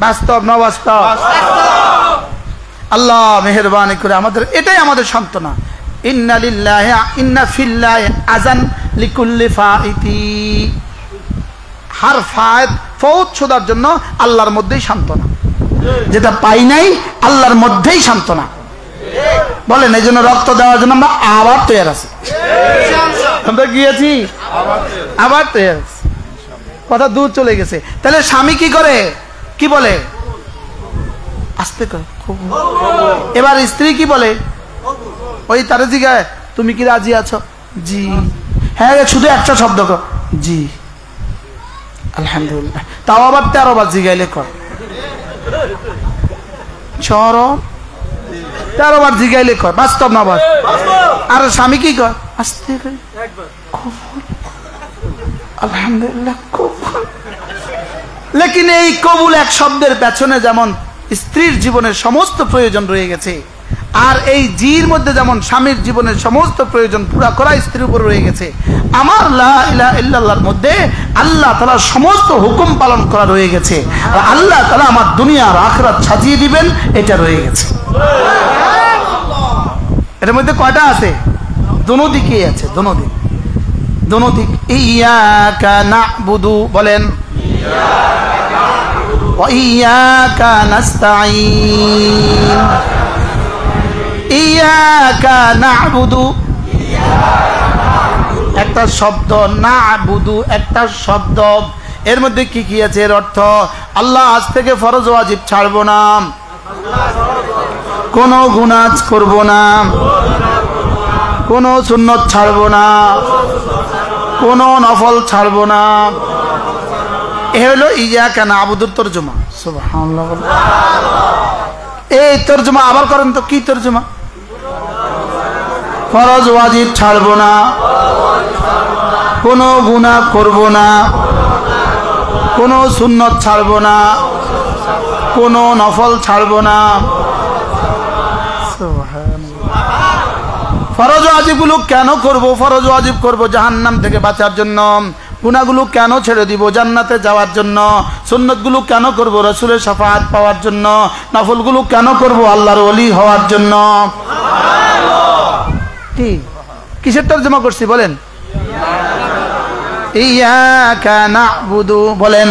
বাস্তব না বাস্তব? আল্লাহ মেহেরবানি করে আমাদের, এটাই আমাদের সান্ত্বনা। ইন্না লিল্লাহি ইন্না ফিল্লাহি আযান লিকুল্লি ফাইতি। হার ফায়েদ ফৌত শোধার জন্য আল্লাহর মধ্যেই সান্ত্বনা, যেটা পাই নাই আল্লাহর মধ্যেই সান্ত্বনা। বলেন এই জন্য রক্ত দেওয়ার জন্য আমরা আবার তৈরি আছি, আমরা গিয়েছি আবার তৈরি আছি। কথা দূর চলে গেছে। তাহলে স্বামী কি করে, কি বলে? আস্তে করে। এবার স্ত্রী কি বলে? ওই তার জিগায় তুমি কি রাজি আছো? জি। হ্যাঁ, শুধু একটা শব্দ কর, জি আলহামদুলিল্লাহ। তাও আবার 13 বার জিগাইলে কর, চরম 13 বার জিগাইলে কর। বাস্তব না বাস? আর স্বামী কি কর? আস্তে করে আলহামদুলিল্লাহ কবুল। লেকিন এই কবুল এক শব্দের পেছনে যেমন স্ত্রীর জীবনের সমস্ত প্রয়োজন রয়ে গেছে, আর এই জির মধ্যে যেমন স্বামীর জীবনের সমস্ত প্রয়োজন পুরা করা স্ত্রীর উপর রয়ে গেছে, আমার লা ইলাহা ইল্লাল্লাহর মধ্যে আল্লাহ তাআলার সমস্ত হুকুম পালন করা রয়ে গেছে, আর আল্লাহ তাআলা আমার দুনিয়া আর আখিরাত সাজিয়ে দিবেন, এটা রয়ে গেছে। এর মধ্যে কয়টা আছে? দোনো দিকেই আছে, দোনো দিক, দোনো দিক। ইয়াকা না'বুদু বলেন, ওয়া ইয়াকা নাস্তাঈন। ইয়াকা না'বুদু একটা শব্দ, না'বুদু একটা শব্দ, এর মধ্যে কি কি আছে? এর অর্থ আল্লাহ আজ থেকে ফরজ ওয়াজিব ছাড়বো না, কোনো গুনাহ করব না, কোনো সুন্নত ছাড়বো না, কোনো নফল ছাড়বো না। এ হলো ইয়াকা না'বুদুর তরজমা। সুবহানাল্লাহ। এই তরজমা আবার করেন তো, কি তরজমা? ফরজ ওয়াজিব ছাড়বো না, কোনো গুনাহ করব না, কোনো সুন্নত ছাড়বো না, কোনো নফল ছাড়বো না। ফরজ ওয়াজিবগুলো কেন করব? ফরজ ওয়াজিব করব জাহান্নাম থেকে বাঁচার জন্য। গুনাহগুলো কেন ছেড়ে দিব? জান্নাতে যাওয়ার জন্য। সুন্নতগুলো কেন করব? রাসূলের শাফাআত পাওয়ার জন্য। নফলগুলো কেন করব? আল্লাহর ওলি হওয়ার জন্য। কি কিসের তরজমা করছি বলেন? ইয়াকা না'বুদু বলেন,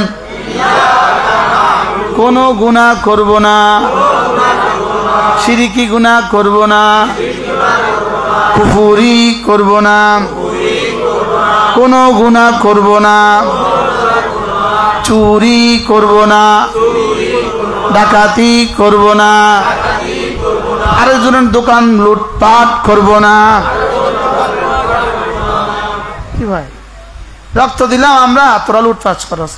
কোনো গুনাহ করব না, শিরকি গুনাহ করব না, কুফরি করব না, কোনো গুনাহ করব না, চুরি করব না, ডাকাতি করব না, আরেকজনের দোকান লুটপাট করব না। কি ভাই, রক্ত দিলাম আমরা, তোরা লুটপাট করস,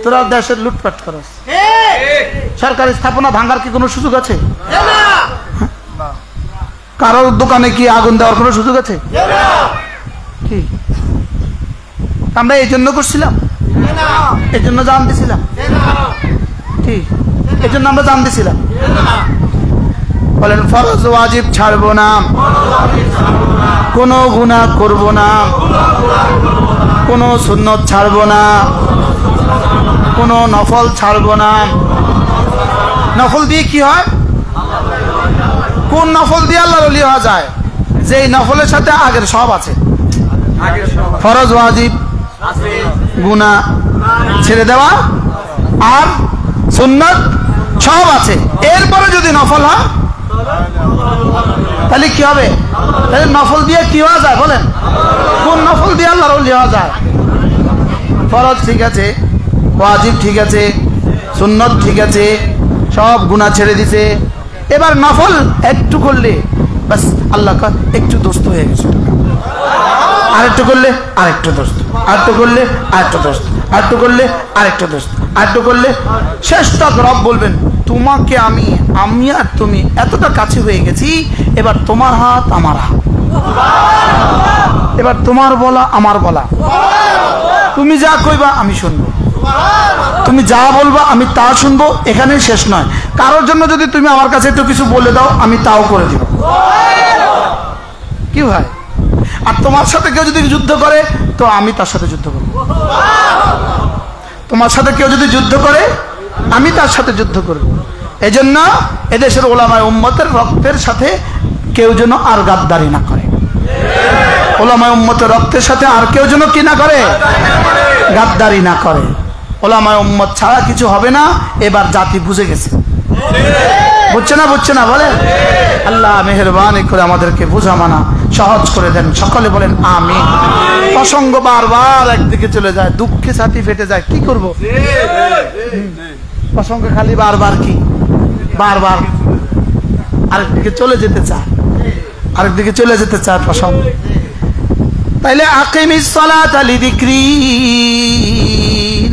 তোরা দেশের লুটপাট করস। সরকারি স্থাপনা ভাঙার কি কোনো সুযোগ আছে? কারোর দোকানে কি আগুন দেওয়ার কোনো সুযোগ আছে? কি আমরা এই জন্য করছিলাম? এই জন্য জান দিছিলাম? কি এই জন্য আমরা জান দিছিলাম? বলেন ফরজ ওয়াজিব ছাড়বো না, কোনো গুনাহ করব না, কোনো সুন্নত ছাড়বো না, কোনো নফল ছাড়বো না। নফল দিয়ে কি হয়? কোন নফল দিয়ে আল্লাহর ওলি হওয়া যায়? যেই নফলের সাথে আগের সব আছে, ফরজ ওয়াজিব গুনাহ ছেড়ে দেওয়া আর সুন্নাত সব আছে। এরপরে যদি নফল হয় তাহলে কি হবে? তাহলে নফল দিয়ে কি হওয়া যায় বলেন? কোন নফল দিয়ে আল্লাহর ওলি হওয়া যায়? ফরজ ঠিক আছে, ওয়াজিব ঠিক আছে, সুন্নত ঠিক আছে, সব গুনাহ ছেড়ে দিছে। এবার নফল একটু করলে বাস আল্লাহ একটু দোস্ত হয়ে গেছে, আরেকটু করলে আরেকটু দোস্ত, আরেকটু করলে আরেকটু দোস্ত, আরেকটু করলে আরেকটু দোস্ত, আরেকটু করলে শেষ তক রব বলবেন তোমাকে আমি, আমি আর তুমি এতটা কাছে হয়ে গেছি, এবার তোমার হাত আমার হাত। এবার তোমার বলা আমার বলা, তুমি যা কইবা আমি শুনবো, তুমি যা বলবা আমি তা শুনবো, এখানেই শেষ নয়। কারোর জন্য যদি তুমি আমার কাছে একটু কিছু বলে দাও আমি তাও করে দিব, কি ভাই? আর তোমার সাথে কেউ যদি যুদ্ধ করে তো আমি তার সাথে যুদ্ধ করব, তোমার সাথে কেউ যদি যুদ্ধ করে আমি তার সাথে যুদ্ধ করব। এজন্য এদেশের ওলামায়ে উম্মতের রক্তের সাথে কেউ যেন আর গাদ্দারি না করে, ওলামায়ে উম্মতের রক্তের সাথে আর কেউ যেন কি না করে, গাদ্দারি না করে। ওলামায়ে উম্মত ছাড়া কিছু হবে না, এবার জাতি বুঝে গেছে, বুঝছে না? বুঝছে না বলেন? আল্লাহ মেহেরবানি করে আমাদেরকে বুঝা মানা সহজ করে দেন, সকলে বলেন আমিন। প্রসঙ্গ বারবার একদিকে চলে যায়, দুঃখে ছাতি ফেটে যায়, কি করব? প্রসঙ্গ খালি বারবার কি বারবার আরেকদিকে চলে যেতে চায়, আরেকদিকে চলে যেতে চায় প্রসঙ্গ। তাইলে আকিমিস সালাতা লিযিকরি,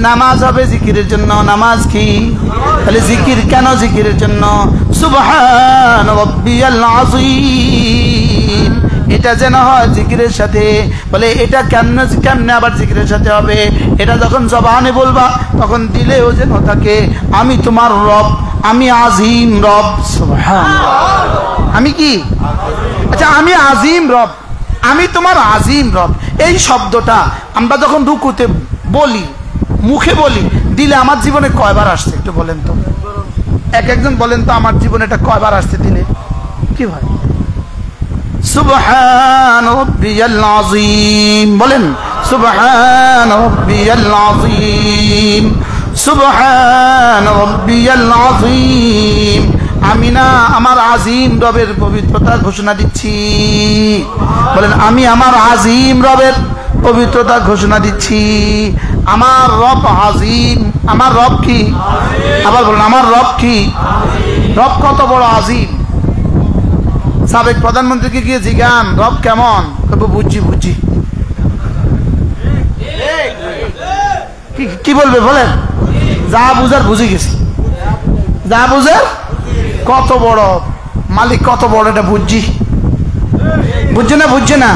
নামাজ হবে জিকিরের জন্য। নামাজ কি? তাহলে জিকির কেন? জিকিরের জন্য। সুবহান রাব্বিয়াল আযীম, এটা যেন হয় জিকিরের সাথে। বলে এটা কেমনে আবার জিকিরের সাথে হবে? এটা যখন জবানে বলবা তখন দিলেও যেন থাকে আমি তোমার রব, আমি আজিম রব। সুবহানাল্লাহ, আমি কি? আচ্ছা, আমি আজিম রব, আমি তোমার আজিম রব। এই শব্দটা আমরা যখন রুকুতে বলি, মুখে বলি, দিলে আমার জীবনে কয়বার আসছে একটু বলেন তো? একজন বলেন তো আমার জীবনে এটা কয়বার আসছে দিলে? কি ভাই? সুবহান রাব্বিয়াল আযীম বলেন, সুবহান রাব্বিয়াল আযীম, সুবহান রাব্বিয়াল আযীম। আমি না আমার আজিম রবের পবিত্রতা ঘোষণা দিচ্ছি। বলেন, আমি আমার আজিম রবের পবিত্রতা ঘোষণা দিচ্ছি। আমার রব আজিম। আমার রব কি? আবার বলেন, আমার রব কি? রব কত বড় আজিম। সাবেক প্রধানমন্ত্রীকে গিয়ে জিজ্ঞান রব কেমন, বুঝছি বুঝছি। কি বলবে বলেন? যা বুঝার বুঝে গেছি, যা বুঝার। কত বড় মালিক, কত বড় এটা বুঝছি। বুঝছে না? বুঝছে না?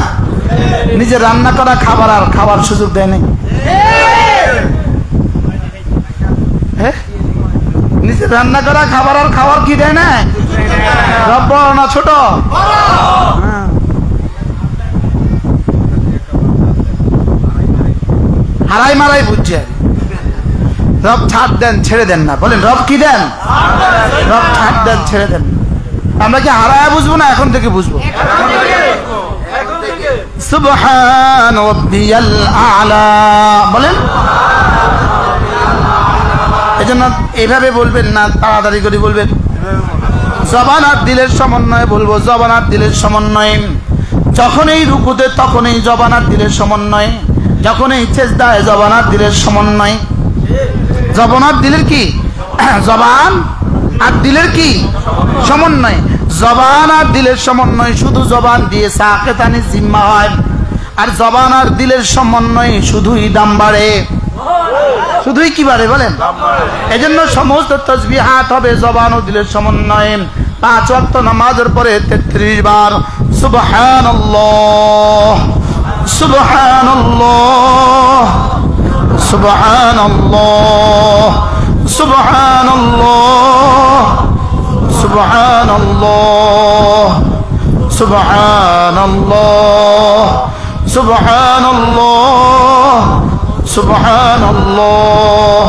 নিজে রান্না করা খাবার আর খাবার সুযোগ দেয় নাই। নিজে রান্না করা খাবার আর খাবার কি দেয় না? রব বড় না ছোট? হারাই মারাই বুঝছে। রব ছাড় দেন ছেড়ে দেন না। বলেন, রব কি দেন? রব ছাড় দেন ছেড়ে দেন। আমরা কি হারায় বুঝবো না এখন থেকে বুঝবো? সুবহান রাব্বিয়াল আ'লা বলেন। এজন্য এইভাবে বলবেন না, তাড়াতাড়ি করে বলবেন। জবান আর দিলের সমন্বয়ে বলবো, জবান আর দিলের সমন্বয়ে। যখন এই রুকুতে তখন এই জবান আর দিলের সমন্বয়ে, যখন এই সেজদায় জবান আর দিলের সমন্বয়। জবান আর দিলের কি? জবান আর দিলের কি সমন্বয়? জবান আর দিলের সমন্বয় শুধু জবান দিয়ে সাকেতানি জিম্মা হয়, আর জবান আর দিলের সমন্বয় শুধুই দাম বাড়ে। শুধুই কি বাড়ে বলেন? এজন্য সমস্ত তাসবিহাত হবে জবান ও দিলের সমন্বয়ে। 5 ওয়াক্ত নামাজের পরে 33 বার সুবহানাল্লাহ, সুবহানাল্লাহ, সুবহানাল্লাহ, সুবহানাল্লাহ, সুবহানাল্লাহ, সুবহানাল্লাহ, সুবহানাল্লাহ, সুবহানাল্লাহ,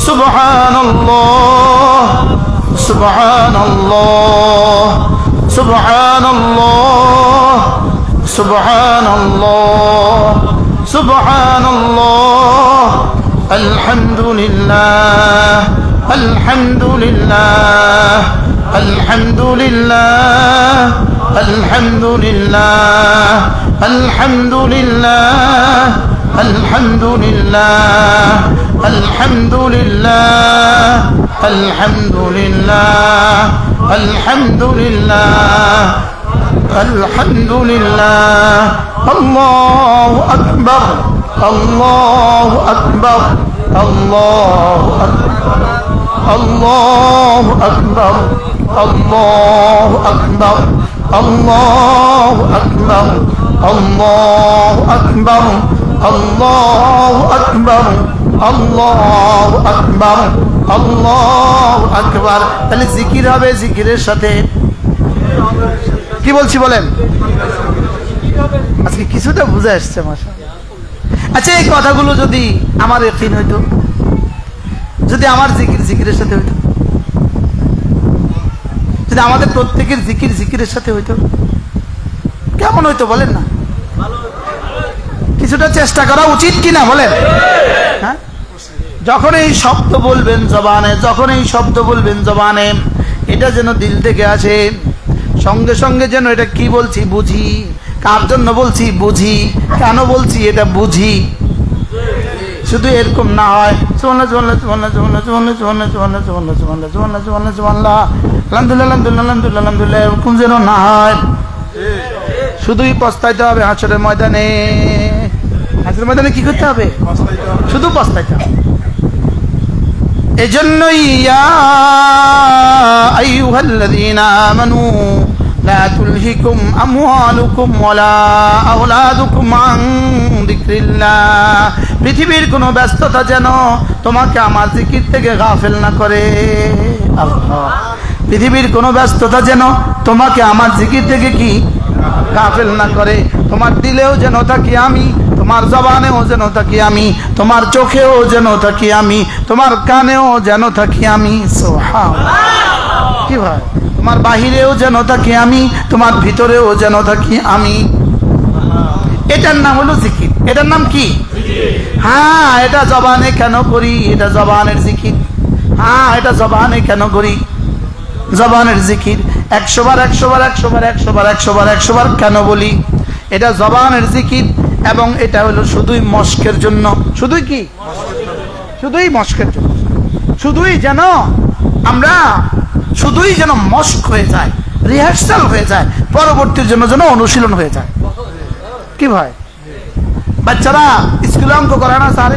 সুবহানাল্লাহ, সুবহানাল্লাহ, সুবহানাল্লাহ, সুবহানাল্লাহ, সুবহানাল্লাহ। আলহামদুলিল্লাহ, আলহামদুলিল্লাহ, আলহামদুলিল্লাহ, আলহামদুলিল্লাহ, আলহামদুলিল্লাহ, আলহামদুলিল্লাহ, আলহামদুলিল্লাহ, আলহামদুলিল্লাহ, আলহামদুলিল্লাহ, আলহামদুলিল্লাহ। আল্লাহু আকবার, আল্লাহু আকবার, আল্লাহু আকবার, আল্লাহু আকবার, আল্লাহু আকবার, আল্লাহু আকবার, আল্লাহু আকবার, আল্লাহু আকবার, আল্লাহু আকবার, আল্লাহু আকবার। তাহলে জিকির হবে, জিকিরের সাথে কি বলছি বলেন? আজকে কিছুটা বুঝে আসছে মাশাআল্লাহ। আচ্ছা, এই কথাগুলো যদি আমার ইয়াকিন হইতো, যদি আমার জিকির জিকিরের সাথে হইতো, যদি আমাদের প্রত্যেকের জিকির জিকিরের সাথে হইতো, কেমন হইতো বলেন না? কিছুটা চেষ্টা করা উচিত কিনা বলেন? হ্যাঁ, যখন এই শব্দ বলবেন জবানে, যখন এই শব্দ বলবেন জবানে, এটা যেন দিল থেকে আসে, সঙ্গে সঙ্গে যেন এটা কি বলছি বুঝি, কার জন্য বলছি বুঝি, কেন বলছি এটা বুঝি। শুধু এরকম না হয় সুবহানাল্লাহ সুবহানাল্লাহ সুবহানাল্লাহ সুবহানাল্লাহ সুবহানাল্লাহ সুবহানাল্লাহ সুবহানাল্লাহ সুবহানাল্লাহ সুবহানাল্লাহ সুবহানাল্লাহ আলহামদুলিল্লাহ আলহামদুলিল্লাহ আলহামদুলিল্লাহ আলহামদুলিল্লাহ, এরকম যেন না হয়। শুধুই পস্তাইতে হবে হাসরের ময়দানে। হাসরের ময়দানে কি করতে হবে? শুধু পস্তাইতে হবে। এজন্যই ইয়া আইয়ুহাল্লাযীনা আমানু লা তুলহিকুম আমওয়ালুকুম ওয়ালা আওলাদুকুম আন যিকরিল্লাহ। পৃথিবীর কোনো ব্যস্ততা যেন তোমাকে আমার জিকির থেকে গাফেল না করে। আল্লাহ, পৃথিবীর কোনো ব্যস্ততা যেন তোমাকে আমার জিকির থেকে কি গাফেল না করে। তোমার দিলেও যেন থাকি আমি, তোমার জবানেও যেন থাকি আমি, তোমার চোখেও যেন থাকি আমি, তোমার কানেও যেন থাকি আমি। সুবহানাল্লাহ। কি ভাই, তোমার বাহিরেও যেন থাকি আমি, তোমার ভিতরেও যেন থাকি আমি। এটার নাম হলো জিকির। এটার নাম কি? হ্যাঁ, এটা জবানে কেন করি? এটা জবানের জিকির। হ্যাঁ, এটা জবানে কেন করি? জবানের জিকির 100 বার 100 বার 100 বার 100 বার 100 বার 100 বার কেন বলি? এটা জবানের জিকির, এবং এটা হলো শুধুই মস্কের জন্য। শুধুই কি? শুধুই মস্কের জন্য। শুধুই যেন আমরা শুধুই যেন মস্ক হয়ে যায়, রিহার্সাল হয়ে যায়, পরবর্তীর জন্য যেন অনুশীলন হয়ে যায়। কি ভাই, বাচ্চারা স্কুলে অঙ্ক করে না স্যার?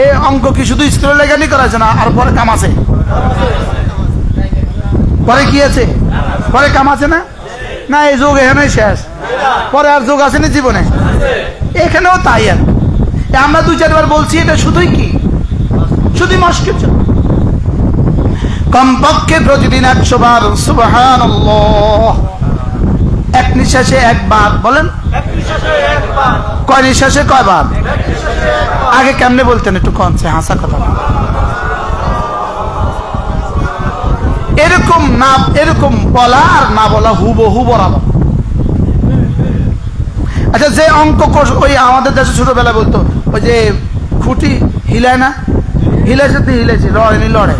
এই অঙ্ক কি শুধু স্কুলে লেখানি করাছে না, আর পরে কাম আছে? পরে কি আছে? পরে কাম আছে না? না, এই যুগ এখানে শেষ, পরে আর যুগ আছে না জীবনে? এখানেও তাই। আর আমরা 2-4 বার বলছি, এটা শুধুই কি? শুধুই মস্কের জন্য। কমপক্ষে প্রতিদিন 100 বার সুবহানাল্লাহ। এক নিঃশ্বাসে একবার বলেন। কয় নিঃশ্বাসে কয়বার? আগে কেমনে বলতেন একটু কনসে হাসা কথা। এরকম না, এরকম বলা আর না বলা হুবহু বরাবর। আচ্ছা, যে অঙ্ক ওই আমাদের দেশে ছোটবেলায় বলতো, ওই যে খুঁটি হিলায় না, হিলাইছে তো হিলাইছে, লড়েনি লড়ে,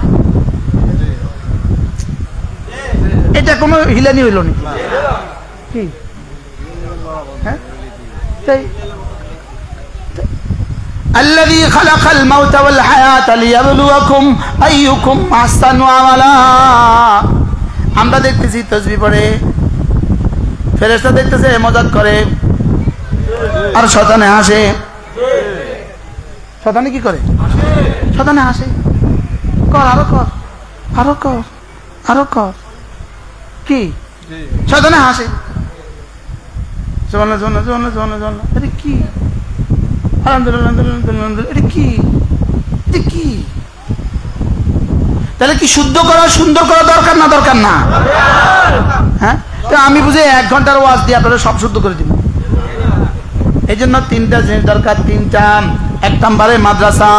এটা কোনো হিলানি হইল নি কি? হ্যাঁ, তাই الذي خلق الموت والحياة ليبلوكم أيكم أحسن عملا। আমরা দেখতেছি তাসবিহ পড়ে, ফেরেশতা দেখতেছে মজাক করে, আর শয়তানে হাসে। শয়তানে কি করে? শয়তানে হাসে, কর আরো কর, আরো কর, আরো কর। কি? শয়তানে হাসে। সুবহানাল্লাহ সুবহানাল্লাহ সুবহানাল্লাহ সুবহানাল্লাহ। এটা কি? আলহামদুলিল্লাহ আলহামদুলিল্লাহ। এটা কি? এটা কি? তাহলে কি শুদ্ধ করা, সুন্দর করা দরকার না দরকার না? হ্যাঁ, তো আমি বুঝে 1 ঘন্টার ওয়াজ দিয়ে আপনারা সব শুদ্ধ করে দিব। এই জন্য 3টা জিনিস দরকার। 3টা। 1 নম্বরে মাদ্রাসা,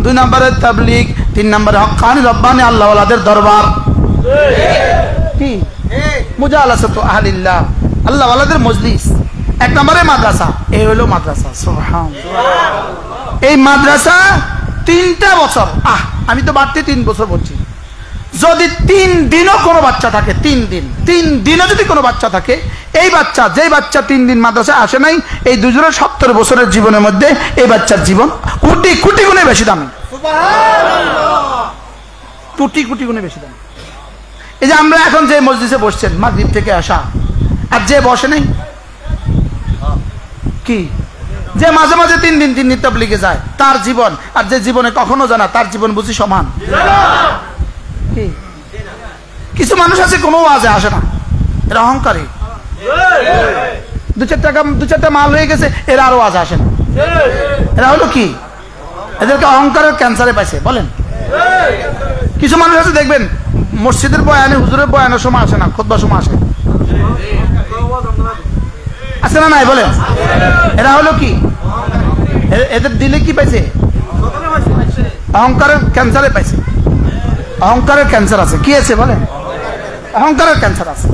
2 নম্বরে তাবলীগ, 3 নম্বরে হক্কানি রব্বানি আল্লাহওয়ালাদের দরবার। কি? মুজালাসাতু আহলিল্লাহ, আল্লাহওয়ালাদের মজলিস। 1 নম্বরে মাদ্রাসা। এই হলো মাদ্রাসা। সুবহানাল্লাহ। এই মাদ্রাসা 3টা বছর, আমি তো বাড়তে 3 বছর বলছি। যদি 3 দিনও কোনো বাচ্চা থাকে, 3 দিনও যদি কোনো বাচ্চা থাকে, এই বাচ্চা, যে বাচ্চা 3 দিন মাদ্রাসায় আসে নাই, এই 270 বছরের জীবনের মধ্যে এই বাচ্চার জীবন কোটি কোটি গুণে বেশি দামি। সুবহানাল্লাহ। কোটি কোটি গুণে বেশি দামি। এই যে আমরা এখন যে মসজিদে বসছেন, মাগরিব থেকে আসা, আর যে বসে নাই, কি? যে মাঝে মাঝে 3 দিন তাবলীগে যায়, তার জীবন আর যে জীবনে কখনো জানা, তার জীবন বুঝি সমান? কি? কিছু মানুষ আছে কোনো ওয়াজে আসে না, এরা অহংকারী। দু চারটা মাল হয়ে গেছে, এরা আরো আজ আসে না। এরা হলো কি? এদেরকে অহংকারের ক্যান্সারে পাইছে। বলেন, কিছু মানুষ আছে দেখবেন মসজিদের বয়ানে, হুজুরের বয়ানের সময় আসে না, খুতবার সময় আসে, আছে না নাই? বলেন, এরা হলো কি? এদের দিলে কি পাইছে? অহংকারের ক্যান্সারে পাইছে। অহংকারের ক্যান্সার আছে। কি আছে বলেন? অহংকারের ক্যান্সার আছে।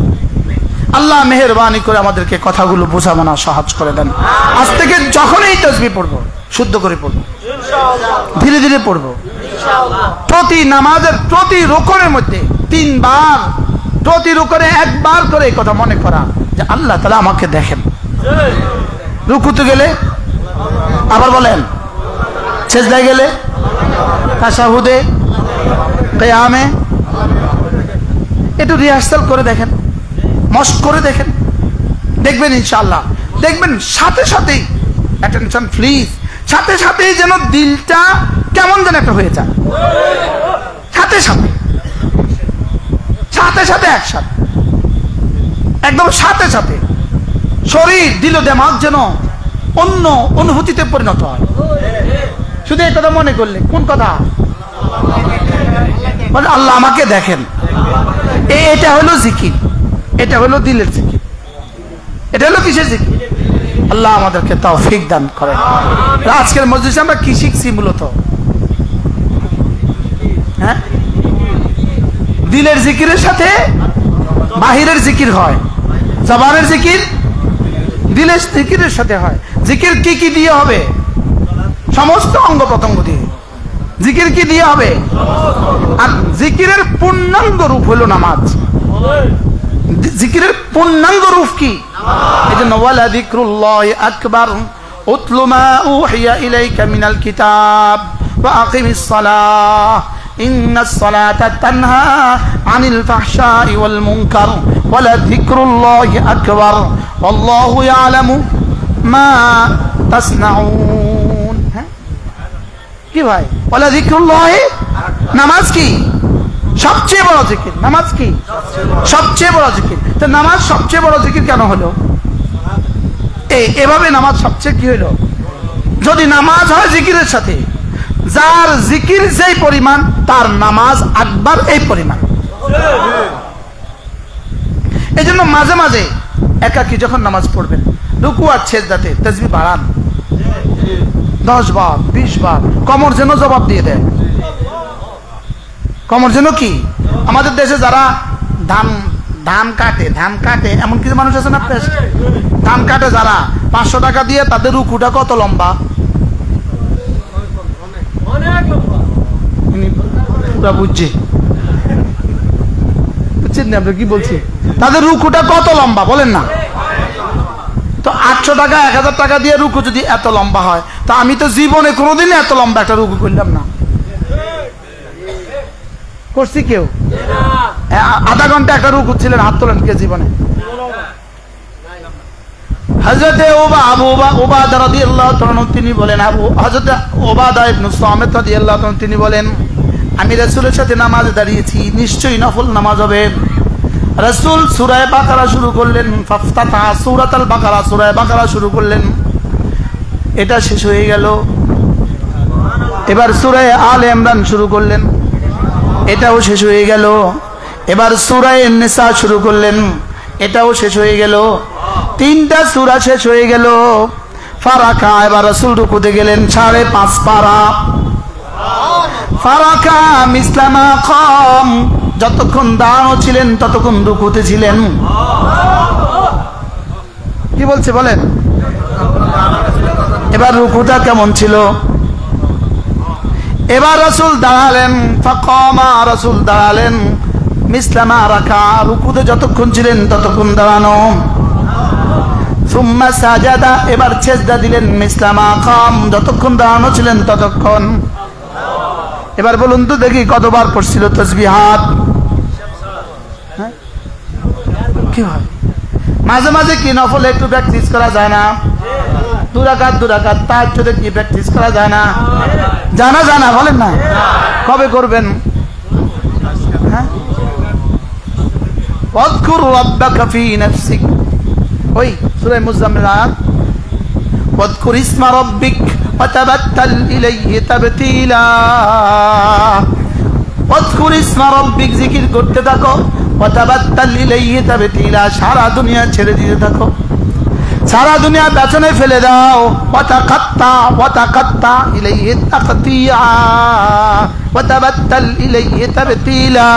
আল্লাহ মেহেরবানি করে আমাদেরকে কথাগুলো বোঝানো সহজ করে দেন। আজ থেকে যখনই তাসবিহ পড়বো শুদ্ধ করে পড়বো, ধীরে ধীরে পড়বো। প্রতি নামাজের প্রতি রুকুনের মধ্যে 3 বার, প্রতি রুকুনে 1 বার করে এই কথা মনে করা যে আল্লাহ তাআলা আমাকে দেখেন। রুকুতে গেলে আবার বলেন, সিজদায় গেলে, তাশাহুদে, কিয়ামে, একটু রিহার্সাল করে দেখেন, মস্ক করে দেখেন, দেখবেন ইনশাআল্লাহ। দেখবেন সাথে সাথেই, অ্যাটেনশন প্লিজ, সাথে সাথেই যেন দিলটা কেমন যেন একটা হয়ে যায়। সাথে সাথে সাথে সাথে একসাথে, একদম সাথে সাথে শরীর, দিল, দেমাগ যেন অন্য অনুভূতিতে পরিণত হয়। শুধু এই কথা মনে করলে, কোন কথা? আল্লাহ আমাকে দেখেন। এটা হলো জিকির, এটা হলো দিলের জিকির, এটা হলো কিসের জিকির? আল্লাহ আমাদেরকে তৌফিক দান করেন। আজকের মজলিসে আমরা কি শিখছি মূলত? হ্যাঁ, দিলের জিকিরের সাথে বাহিরের জিকির হয়, জবানের জিকির দিলের জিকিরের সাথে হয়। জিকির কি কি দিয়ে হবে? সমস্ত অঙ্গ প্রত্যঙ্গ দিয়ে। জিকির কি দিয়ে হবে? আর জিকিরের পূর্ণাঙ্গ রূপ হলো নামাজ। জিকিরের পূর্ণাঙ্গ রূপ কি? এজন্য ওয়ালা যিকরুল্লাহি আকবার উতলু মা উহিয়া ইলাইকা মিনাল কিতাব ওয়া আকিমিস সালাহ ইন্নাস সালাতা তানহা আনিল ফাহশাই ওয়াল মুনকার ওয়ালা যিকরুল্লাহি আকবার আল্লাহু ইয়ালামু মা তাসনাউন। কি ভাই? ওয়ালা যিকরুল্লাহি, নামাজ কি? সবচেয়ে বড় জিকির। নামাজ কি? সবচেয়ে বড় জিকির। তো নামাজ সবচেয়ে বড় জিকির কেন হলো? এভাবে নামাজ সবচেয়ে কি হলো? যদি নামাজ হয় জিকিরের সাথে, যার জিকির যেই পরিমাণ তার নামাজ আকবার এই পরিমাণ। এই জন্য মাঝে মাঝে একাকী যখন নামাজ পড়বেন, রুকু আর সিজদাতে তাসবিহ বাড়ান 10 বার 20 বার। কমর যেন জবাব দিয়ে দেয়। কমর যেন কি? আমাদের দেশে যারা ধান কাটে এমন কিছু মানুষ আছে না, ধান কাটে যারা, 500 টাকা দিয়ে তাদের রুকুটা কত লম্বা? বুঝছেন না আপনি কি বলছি? তাদের রুকুটা কত লম্বা বলেন না? তো 800 টাকা 1000 টাকা দিয়ে রুকু যদি এত লম্বা হয়, তা আমি তো জীবনে কোনোদিন এত লম্বা একটা রুকু করলাম না। করছি কেউ? আধা ঘন্টা একটা রুকু ছিলেন, হাত তোলেন কে জীবনে? হযরতে উবাদা রাদিয়াল্লাহু তাআলা তিনি বলেন, হযরতে উবাদা ইবনে সামিত রাদিয়াল্লাহু তাআলা তিনি বলেন, আমি রাসূলের সাথে নামাজ দাঁড়িয়েছি, নিশ্চয়ই নফল নামাজ হবে। রাসূল সূরা বাকারা শুরু করলেন, ফাফতাতা সূরাতুল বাকারা, সূরা বাকারা শুরু করলেন, এটা শেষ হয়ে গেল। এবার সূরা আলে ইমরান শুরু করলেন, এটাও শেষ হয়ে গেল। এবার সূরা নিসা শুরু করলেন, এটাও শেষ হয়ে গেল। 3টা সূরা শেষ হয়ে গেল। ফারাকা, এবার রাসূল রুকুতে গেলেন 5.5 পারা। ফারাকা মিসলামা কাম, যতক্ষণ দাঁড়ানো ছিলেন ততক্ষণ রুকুতে ছিলেন। কি বলছে বলেন? এবার রুকুটা কেমন ছিল? এবার রাসূল দাঁড়ালেন, ফাকামা, রাসূল দাঁড়ালেন মিসলামা রাকা, রুকুতে যতক্ষণ ছিলেন ততক্ষণ দাঁড়ানো। সুম্মা সাজাদা, এবার সিজদা দিলেন মিসলামা কাম, যতক্ষণ দাঁড়ানো ছিলেন ততক্ষণ। এবার বলুন তো দেখি কতবার পড়ছিল তাসবিহাত? কি হয়? মাঝে মাঝে কি নফলে একটু প্র্যাকটিস করা যায় না? 2 রাকাত তাহাজ্জুদে কি প্র্যাকটিস করা যায় না? জানা বলেন না? কবে করবেন? হ্যাঁ, ওয়াযকুর রাব্বাকা ফি নাফসিক ওই সূরা মুজাম্মিল আয়াত ওয়াযকুর ইসমা রাব্বিক ওয়াতাবাত্তাল ইলাইহি তাবতীলা ওয়াযকুর ইসমা রাব্বিক জিকির করতে থাকো ওয়াতাবাত্তাল ইলাইহি তাবতীলা সারা দুনিয়া ছেড়ে দিতে থাকো সারা দুনিয়া পেছনে ফেলে দাও ওয়াতাকাত্তা ইলাইহি তাকতিয়া ওয়াতাবাত্তাল ইলাইহি তাবতীলা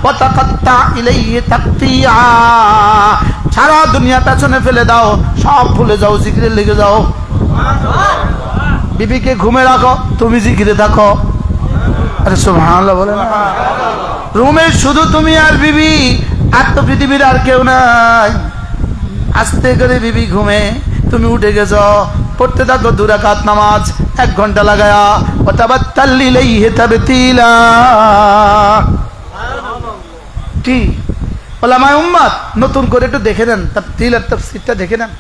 ওয়াতাকাত্তা ইলাইহি তাকতিয়া সারা দুনিয়া পেছনে ফেলে দাও সব ভুলে যাও জিকিরে লেগে যাও বিবিকে ঘুমে রাখো তুমি জিকিরে থাকো আরে সুবহানাল্লাহ বলে না রুমে শুধু তুমি আর বিবি আর তো পৃথিবীর আর কেউ নাই আস্তে করে বিবি ঘুমে তুমি উঠে গেছো পড়তে থাকো 2 রাকাত নামাজ 1 ঘন্টা লাগায়া ওয়াতাবাত্তাল ইলাইহি তাবতীলা ঠিক ওলামায়ে উম্মাত নতুন করে একটু দেখে নেন তাফসীর আর তাফসীরটা দেখে নেন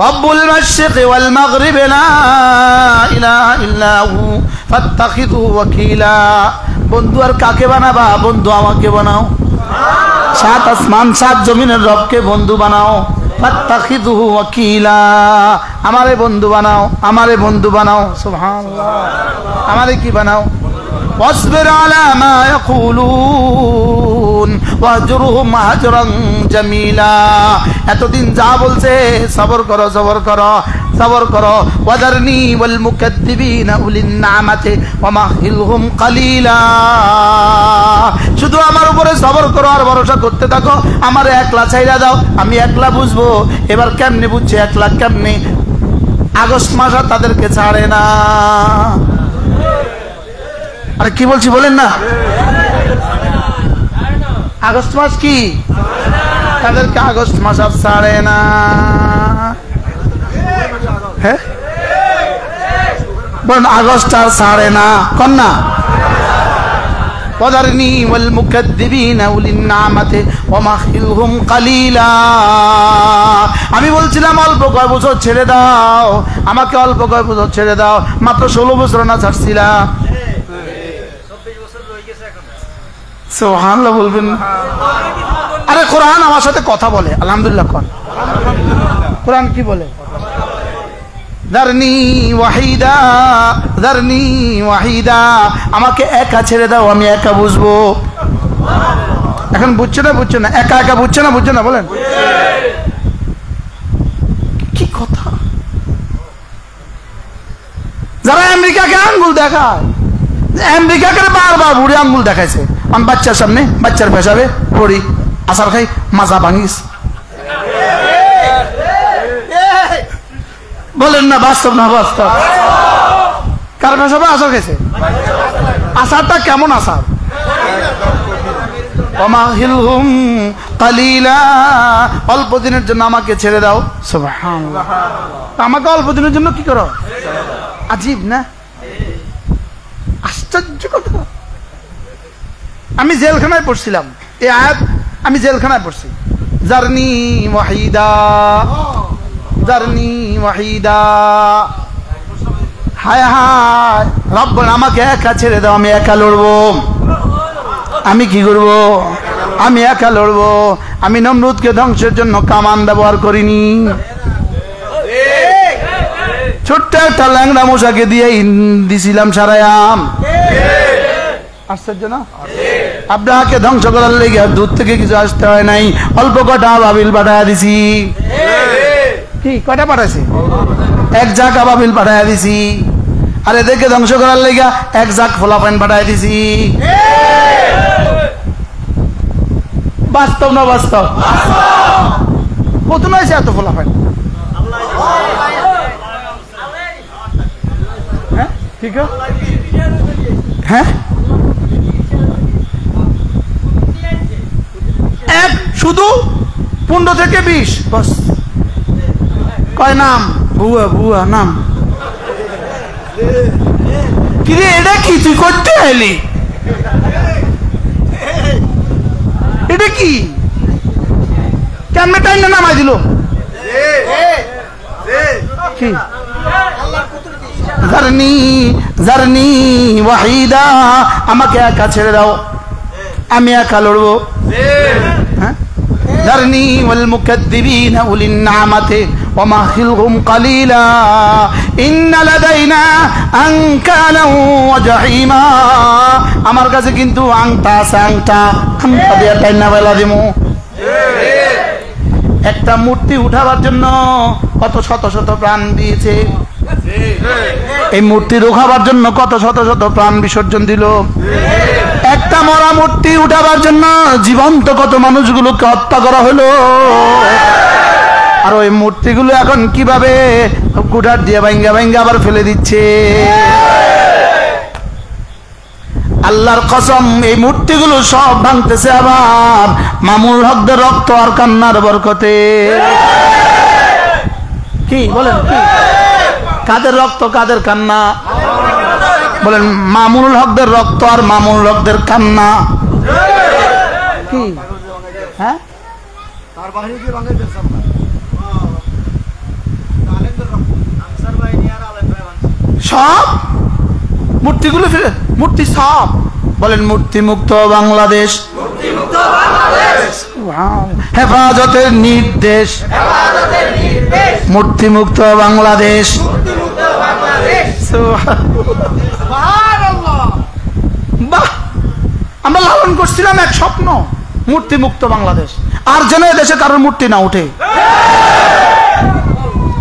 রব্বুল মাশরিকি ওয়াল মাগরিবি লা ইলাহা ইল্লা হু ফাত্তাখিযু ওয়াকিলা বন্ধু আর কাকে বানাবা বন্ধু আমাকে বানাও 7 আসমান 7 জমিনের রবকে বন্ধু বানাও ফাত্তাখিযু ওয়াকিলা আমারে বন্ধু বানাও আমারে বন্ধু বানাও সুবহানাল্লাহ আমারে কি বানাও واصبر على ما يقولون واهجرهم هجرا جميلا এতদিন যা বলছে সবর করো সবর করো সবর করো ওয়াদারনি ওয়াল মুকাদ্দিবিনা উলিন নি'মাতি ওয়ামাহিলহুম কালিলা শুধু আমার উপরে সবর করো আর ভরসা করতে থাকো আমারে একলা ছাইরা দাও আমি একলা বুঝবো এবার কেমনে বুঝছে একলা কেমনে আগস্ট মাস তাদেরকে ছাড়ে না আরে কি বলছি বলেন না আগস্ট মাস কি তাদেরকে আগস্ট মাস আর ছাড়ে না হ্যাঁ বলেন আগস্ট আর ছাড়ে না কোন না ওয়াদারনি ওয়াল মুকাদ্দিবিনা উলিন নি'মাতি ওয়ামাহিলহুম কালিলা আমি বলছিলাম অল্প কয় বছর ছেড়ে দাও আমাকে অল্প কয় বছর ছেড়ে দাও মাত্র 16 বছর না ছাড়ছিলাম সুবহানাল্লাহ বলবেন আরে কোরআন আমার সাথে কথা বলে আলহামদুলিল্লাহ কোন কোরআন কি বলে দারনি ওয়াহিদা আমাকে একা ছেড়ে দাও আমি একা বুঝবো এখন বুঝছে না একা একা বুঝছে না বলেন কি কথা যারা আমেরিকাকে আঙ্গুল দেখায় আমেরিকাকে বারবার বুড়ি আঙ্গুল দেখাইছে আমি বাচ্চার সামনে বাচ্চার পেশাবে পড়ি আসার খাই মাজা ভাঙিস বলেন না বাস্তব না বাস্তব কার পেশাবে আসার খাইছে আসারটা কেমন আসার ওয়ামাহিলহুম কালিলা অল্প দিনের জন্য আমাকে ছেড়ে দাও সুবহানাল্লাহ আমাকে অল্প দিনের জন্য কি করো আজীব না আশ্চর্য কথা আমি জেলখানায় পড়ছিলাম এই আয়াত আমি জেলখানায় পড়ছি জারনি ওয়াহিদা হায় হায় রব আমাকে একা ছেড়ে দাও আমি একা লড়বো আমি কি করবো আমি একা লড়বো আমি নমরুদকে ধ্বংসের জন্য কামান ব্যবহার করিনি ছোট্ট একটা ল্যাংড়া মশাকে দিয়ে দিছিলাম সারায়াম আশ্চর্য না আব্রাহাকে ধ্বংস করার লেগে দূর থেকে কিছু আসতে হয় নাই অল্প কটা বাবিল পাঠাইয়া দিছি কি কটা পাঠাইছি 1 ঝাঁক আবাবিল পাঠাইয়া দিছি আর এদেরকে ধ্বংস করার লেগে 1 ঝাঁক ফোলাপাইন পাঠাইয়া দিছি বাস্তব না বাস্তব কত নয়ছে এত ফোলাপাইন হ্যাঁ ঠিক হ্যাঁ এক শুধু 15 থেকে 20 বাস কয় নাম বুয়া নাম কিরে এটা কি তুই করতে এলি এটা কি কেমনে টাইম নামাই দিল কি জারনি ওয়াহিদা আমাকে একা ছেড়ে দাও আমি একা লড়বো হ্যাঁ ذرني والمكذبين أولي النعمة ومهلهم قليلا إن لدينا أنكالا وجحيما আমার কাছে কিন্তু আংটা আছে আংটা দিয়ে টাইনা বেলা দিমু একটা মূর্তি উঠাবার জন্য কত শত শত প্রাণ দিয়েছে এই মূর্তি রোখাবার জন্য কত শত শত প্রাণ বিসর্জন দিল একটা মরা মূর্তি উঠাবার জন্য জীবন্ত কত মানুষগুলোকে হত্যা করা হলো আর ওই মূর্তিগুলো এখন কিভাবে কুঠার দিয়ে ভাঙ্গা ভাঙ্গা আবার ফেলে দিচ্ছে আল্লাহর কসম এই মূর্তিগুলো সব ভাঙতেছে আবার মামুনুল হকদের রক্ত আর কান্নার বরকতে কি বলেন কি কাদের রক্ত কাদের কান্না বলেন মামুনুল হকদের রক্ত আর মামুনুল হকদের কান্না কি হ্যাঁ তার বাহিনী কি ভাঙাইতে সব মূর্তিগুলো মূর্তি সব বলেন মূর্তি মুক্ত বাংলাদেশ হেফাজতের নির্দেশ মূর্তি মুক্ত বাংলাদেশ বাহ আমরা লালন করছিলাম এক স্বপ্ন মূর্তি মুক্ত বাংলাদেশ আর যেন দেশে কারোর মূর্তি না উঠে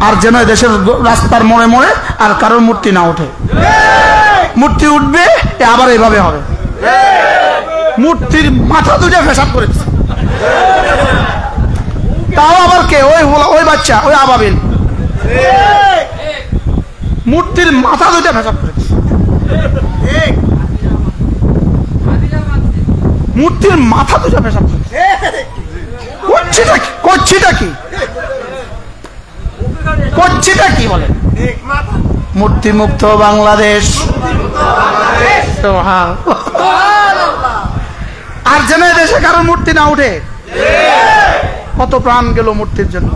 আর যেন দেশের রাস্তার মোড়ে মোড়ে আর কারোর মূর্তি না ওঠে মূর্তি উঠবে আবার এইভাবে হবে মূর্তির মাথা দুটো পেশাব করেছে তাও আবার কে ওই বাচ্চা ওই আবাবিল মূর্তির মাথা দুটো পেশাব করেছে মূর্তির মাথা দুটো পেশাব করেছে করছিটা কি করছিটা কি বলে মূর্তি মুক্ত বাংলাদেশ আর যেন দেশে কারো মূর্তি না উঠে কত প্রাণ গেল মূর্তির জন্য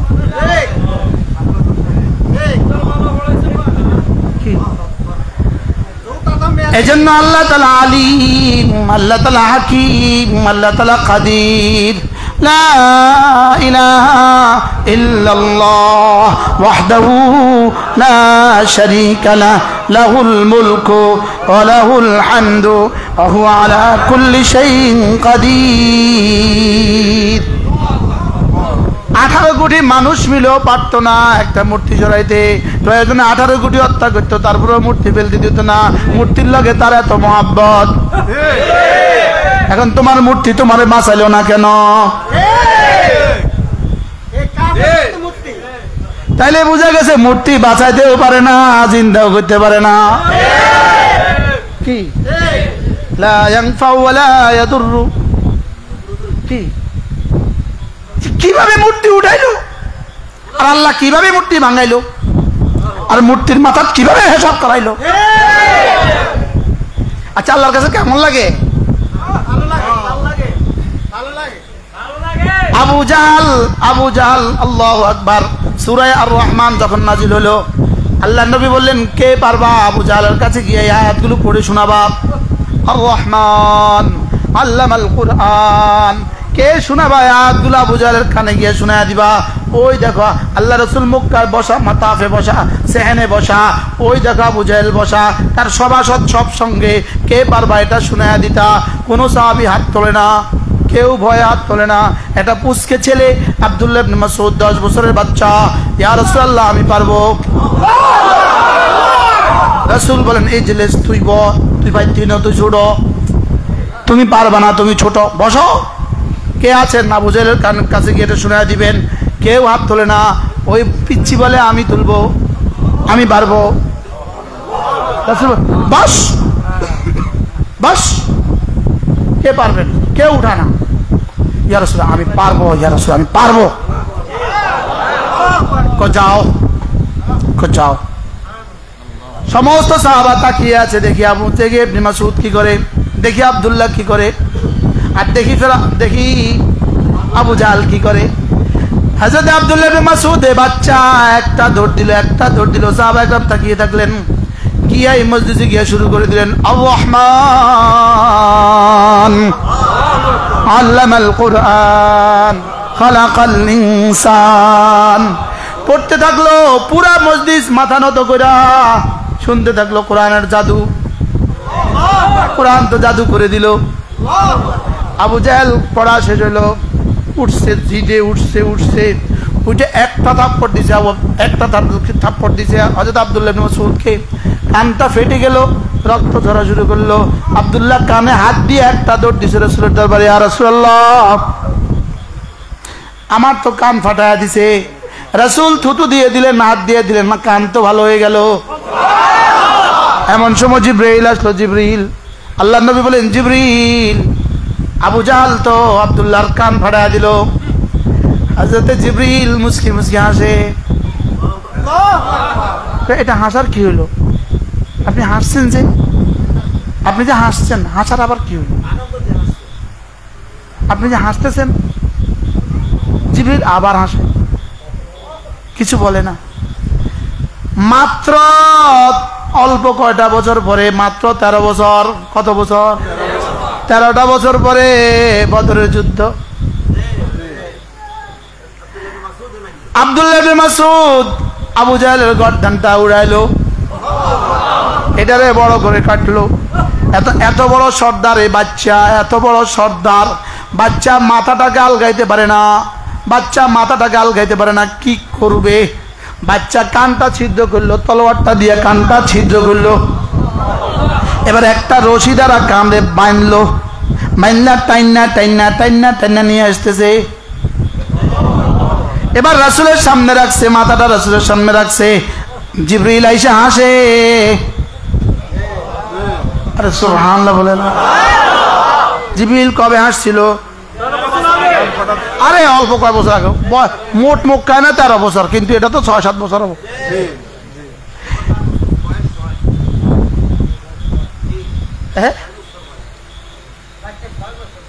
এই জন্য আল্লাহ তাআলা আলিম আল্লাহ তাআলা হাকিম আল্লাহ তাআলা কাদির لا إله إلا الله وحده لا شريك له له الملك وله الحمد وهو على كل شيء قدير 18 কোটি মানুষ মিলেও পারতো না একটা মূর্তি জড়াইতে প্রয়োজনে 18 কোটি হত্যা করতো তারপরে মূর্তি ফেলতে দিত না মূর্তির লগে তার এত মহব্বত এখন তোমার মূর্তি তোমারে বাঁচাইলো না কেন তাইলে বুঝা গেছে মূর্তি বাঁচাইতেও পারে না জিন্দাও করতে পারে না কি লা ইয়ানফাউ ওয়া লা ইয়াদুররু কি কিভাবে মূর্তি উঠাইলো আর আল্লাহ কিভাবে মূর্তি ভাঙাইলো আর মূর্তির মাথা কিভাবে হিসাব করাইলো আচ্ছা আল্লাহর কাছে কেমন লাগে আবু জাহল আল্লাহু আকবার সূরা আর-রহমান যখন নাজিল হলো আল্লাহর নবী বললেন কে পারবা আবু জাহলের কাছে গিয়ে এই আয়াতগুলো পড়ে শোনাবা আর-রহমান আল্লামাল কুরআন কে শোনাবা আয়াতগুলো আবু জাহলের কানে গিয়ে শোনায়া দিবা ওই দেখো আল্লাহ রাসূল মক্কায় বসা মাতাফে বসা সেহেনে বসা ওই দেখো আবু জাহল বসা তার সভাসদ সব সঙ্গে কে পারবা এটা শোনায়া দিতা কোনো সাহাবী হাত তোলে না কেউ ভয়ে হাত তোলে না এটা পুচকে ছেলে আব্দুল্লাহ ইবনে মাসউদ 10 বছরের বাচ্চা ইয়া রাসূলুল্লাহ আমি পারবো রাসূল বলেন ইজলিস তুই ভাই তুই ছোট তুমি পারবা না তুমি ছোট বসো কে আছেন আবু জাহলের কাছে গিয়ে এটা শোনায়া দিবেন কেউ হাত তোলে না ওই পিচ্চি বলে আমি তুলবো আমি পারবো রাসূল বস বস কে পারবেন কেউ উঠা না ইয়া রাসূলুল্লাহ আমি পারবো ইয়া রাসূলুল্লাহ আমি পারবো যাও সমস্ত সাহাবা তাকিয়ে আছে দেখি আবু থেকে ইবনে মাসউদ কি করে দেখি আব্দুল্লাহ কি করে আর দেখি আবু জাহল কি করে হযরত আব্দুল্লাহ ইবনে মাসউদ বাচ্চা একটা দৌড় দিল সাহাবা একদম তাকিয়ে থাকলেন গিয়া এই মসজিদে গিয়া শুরু করে দিলেন আর-রহমান আল্লামাল কুরআন খালাকাল ইনসান। পড়তে থাকলো, পুরা মজলিস মাথা নত কইরা শুনতে থাকলো কোরআনের জাদু। কোরআন তো জাদু করে দিল। আবু জাহেল পড়া শেষ হইলো, উঠছে, জিদে উঠছে, উঠে একটা থাপ্পড় দিছে, একটা থাপ্পড় দিছে হযরত আব্দুল্লাহ ইবনে মাসউদকে। কানটা ফেটে গেল, রক্ত ঝরা শুরু করলো। আব্দুল্লাহ কানে হাত দিয়ে একটা দৌড় দিছে রাসূলের দরবারে, ইয়া রাসূলুল্লাহ, আমার তো কান ফাটায়া দিছে। রাসূল থুতু দিয়ে দিলেন, হাত দিয়ে দিলেন, না কান তো ভালো হয়ে গেল। এমন সময় জিবরাইল আসলো। জিবরিল, আল্লাহর নবী বলেন, জিবরিল, আবু জাহাল তো আব্দুল্লাহর কান ফাটায়া দিল। হযরতে জিবরিল মুস্কি মুস্কি হাসে। এটা হাসার কি হলো? আপনি হাসছেন যে, আপনি যে হাসছেন, হাসার আবার কি হলো? আপনি যে হাসতেছেন। জিবরিল আবার হাসে, কিছু বলে না। মাত্র অল্প কয়টা বছর পরে, মাত্র 13 বছর, কত বছর? 13টা বছর পরে বদরের যুদ্ধ। আব্দুল্লাহ ইবনে মাসউদ আবু জাহেলের গর্দানটা উড়াইলো, এটারে বড় করে কাটলো। এত বড় সর্দার এই বাচ্চা, এত বড় সর্দার, বাচ্চা মাথাটাকে আলগাইতে পারে না, কি করবে? বাচ্চা কানটা ছিদ্র করলো, তলোয়ারটা দিয়ে কানটা ছিদ্র করলো। এবার একটা রশি দ্বারা কানে বাঁধলো, বাইন্না টাইন্না নিয়ে আসতেছে। এবার রাসূলের সামনে রাখছে, মাথাটা রাসূলের সামনে রাখছে। জিবরিল আইসা হাসে। আরে সুবহানাল্লাহ বলে না। জিবরিল কবে হাসছিল? আরে অল্প কয় বছর আগে। মোট মক্কায় না 13 বছর, কিন্তু এটা তো 6-7 বছর হবে।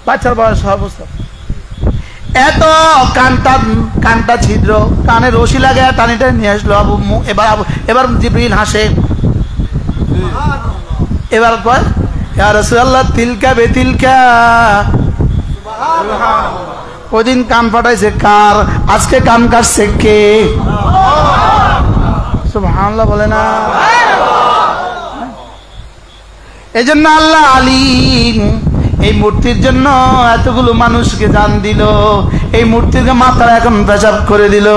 বাচ্চার বয়স 6 বছর। এত কানটা ছিদ্র, কানে রশি লাগে টানিটা নিয়ে আসলো আবু। এবার জিবরিল হাসে। এবার কয়, ইয়া রাসূলুল্লাহ, তিলকা বেতিলকা। ওদিন কান ফাটাইছে কার, আজকে কান কাটছে কে? সুবহানাল্লাহ বলে না। এই জন্য আল্লাহ আলিম। এই মূর্তির জন্য এতগুলো মানুষকে জান দিল, এই মূর্তিকে মাথা এখন পেশাব করে দিল,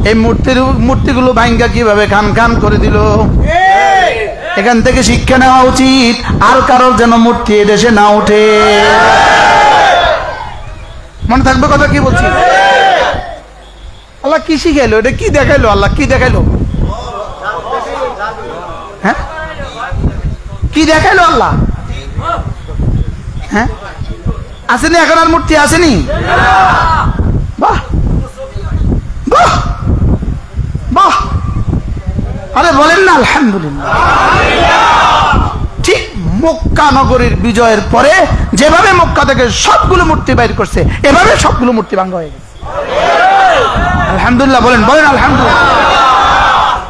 এই মূর্তিগুলো ভাঙ্গা কিভাবে খান করে দিল। এখান থেকে শিক্ষা নেওয়া উচিত, আর কারোর যেন মূর্তি দেশে না ওঠে। মনে থাকবে কথা কি বলছি? আল্লাহ কি শিখাইলো? এটা কি দেখাইলো? আল্লাহ কি দেখাইলো? হ্যাঁ, কি দেখাইলো আল্লাহ? হ্যাঁ, আসেনি এখন আর মূর্তি আসেনি? বাহ বাহ বাহ, আরে বলেন না আলহামদুলিল্লাহ। ঠিক মক্কা নগরীর বিজয়ের পরে যেভাবে মক্কা থেকে সবগুলো মূর্তি বাইর করছে, এভাবে সবগুলো মূর্তি ভাঙ্গা হয়ে গেছে। আলহামদুলিল্লাহ বলেন আলহামদুলিল্লাহ।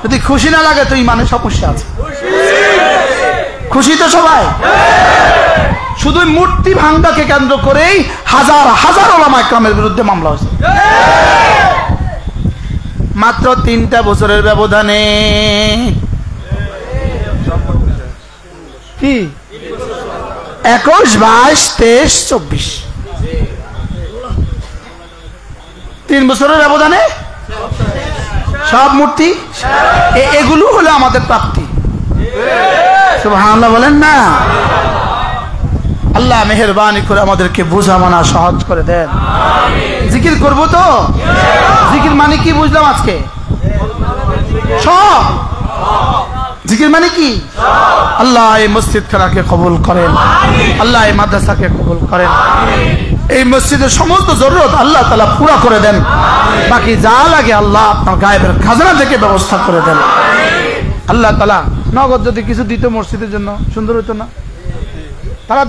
যদি খুশি না লাগে তো ইমানে সমস্যা আছে। খুশি তো সবাই? শুধু মূর্তি ভাঙ্গাকে কেন্দ্র করেই হাজার হাজার ওলামা ইকরামের বিরুদ্ধে মামলা হয়েছে। মাত্র 3টা বছরের ব্যবধানে। কি 21, 22, 23, 24, 3 বছরের ব্যবধানে সব মূর্তি। এগুলো হলো আমাদের প্রাপ্তি। সুবহানাল্লাহ বলেন না। আল্লাহ মেহেরবানি করে আমাদেরকে বোঝা মানা সহজ করে দেন। জিকির করব তো? জিকির মানে কি বুঝলাম আজকে? সব। জিকির মানে কি? আল্লাহ এই মসজিদ খানাকে কবুল করেন, আল্লাহ এই মাদ্রাসাকে কবুল করেন, এই মসজিদের সমস্ত জরুরত আল্লাহ তাআলা পুরা করে দেন। বাকি যা লাগে আল্লাহ আপনার গায়েবের খাজানা থেকে ব্যবস্থা করে দেন। আল্লাহ তাআলা নগদ যদি কিছু দিত মসজিদের জন্য সুন্দর হতো না? তারা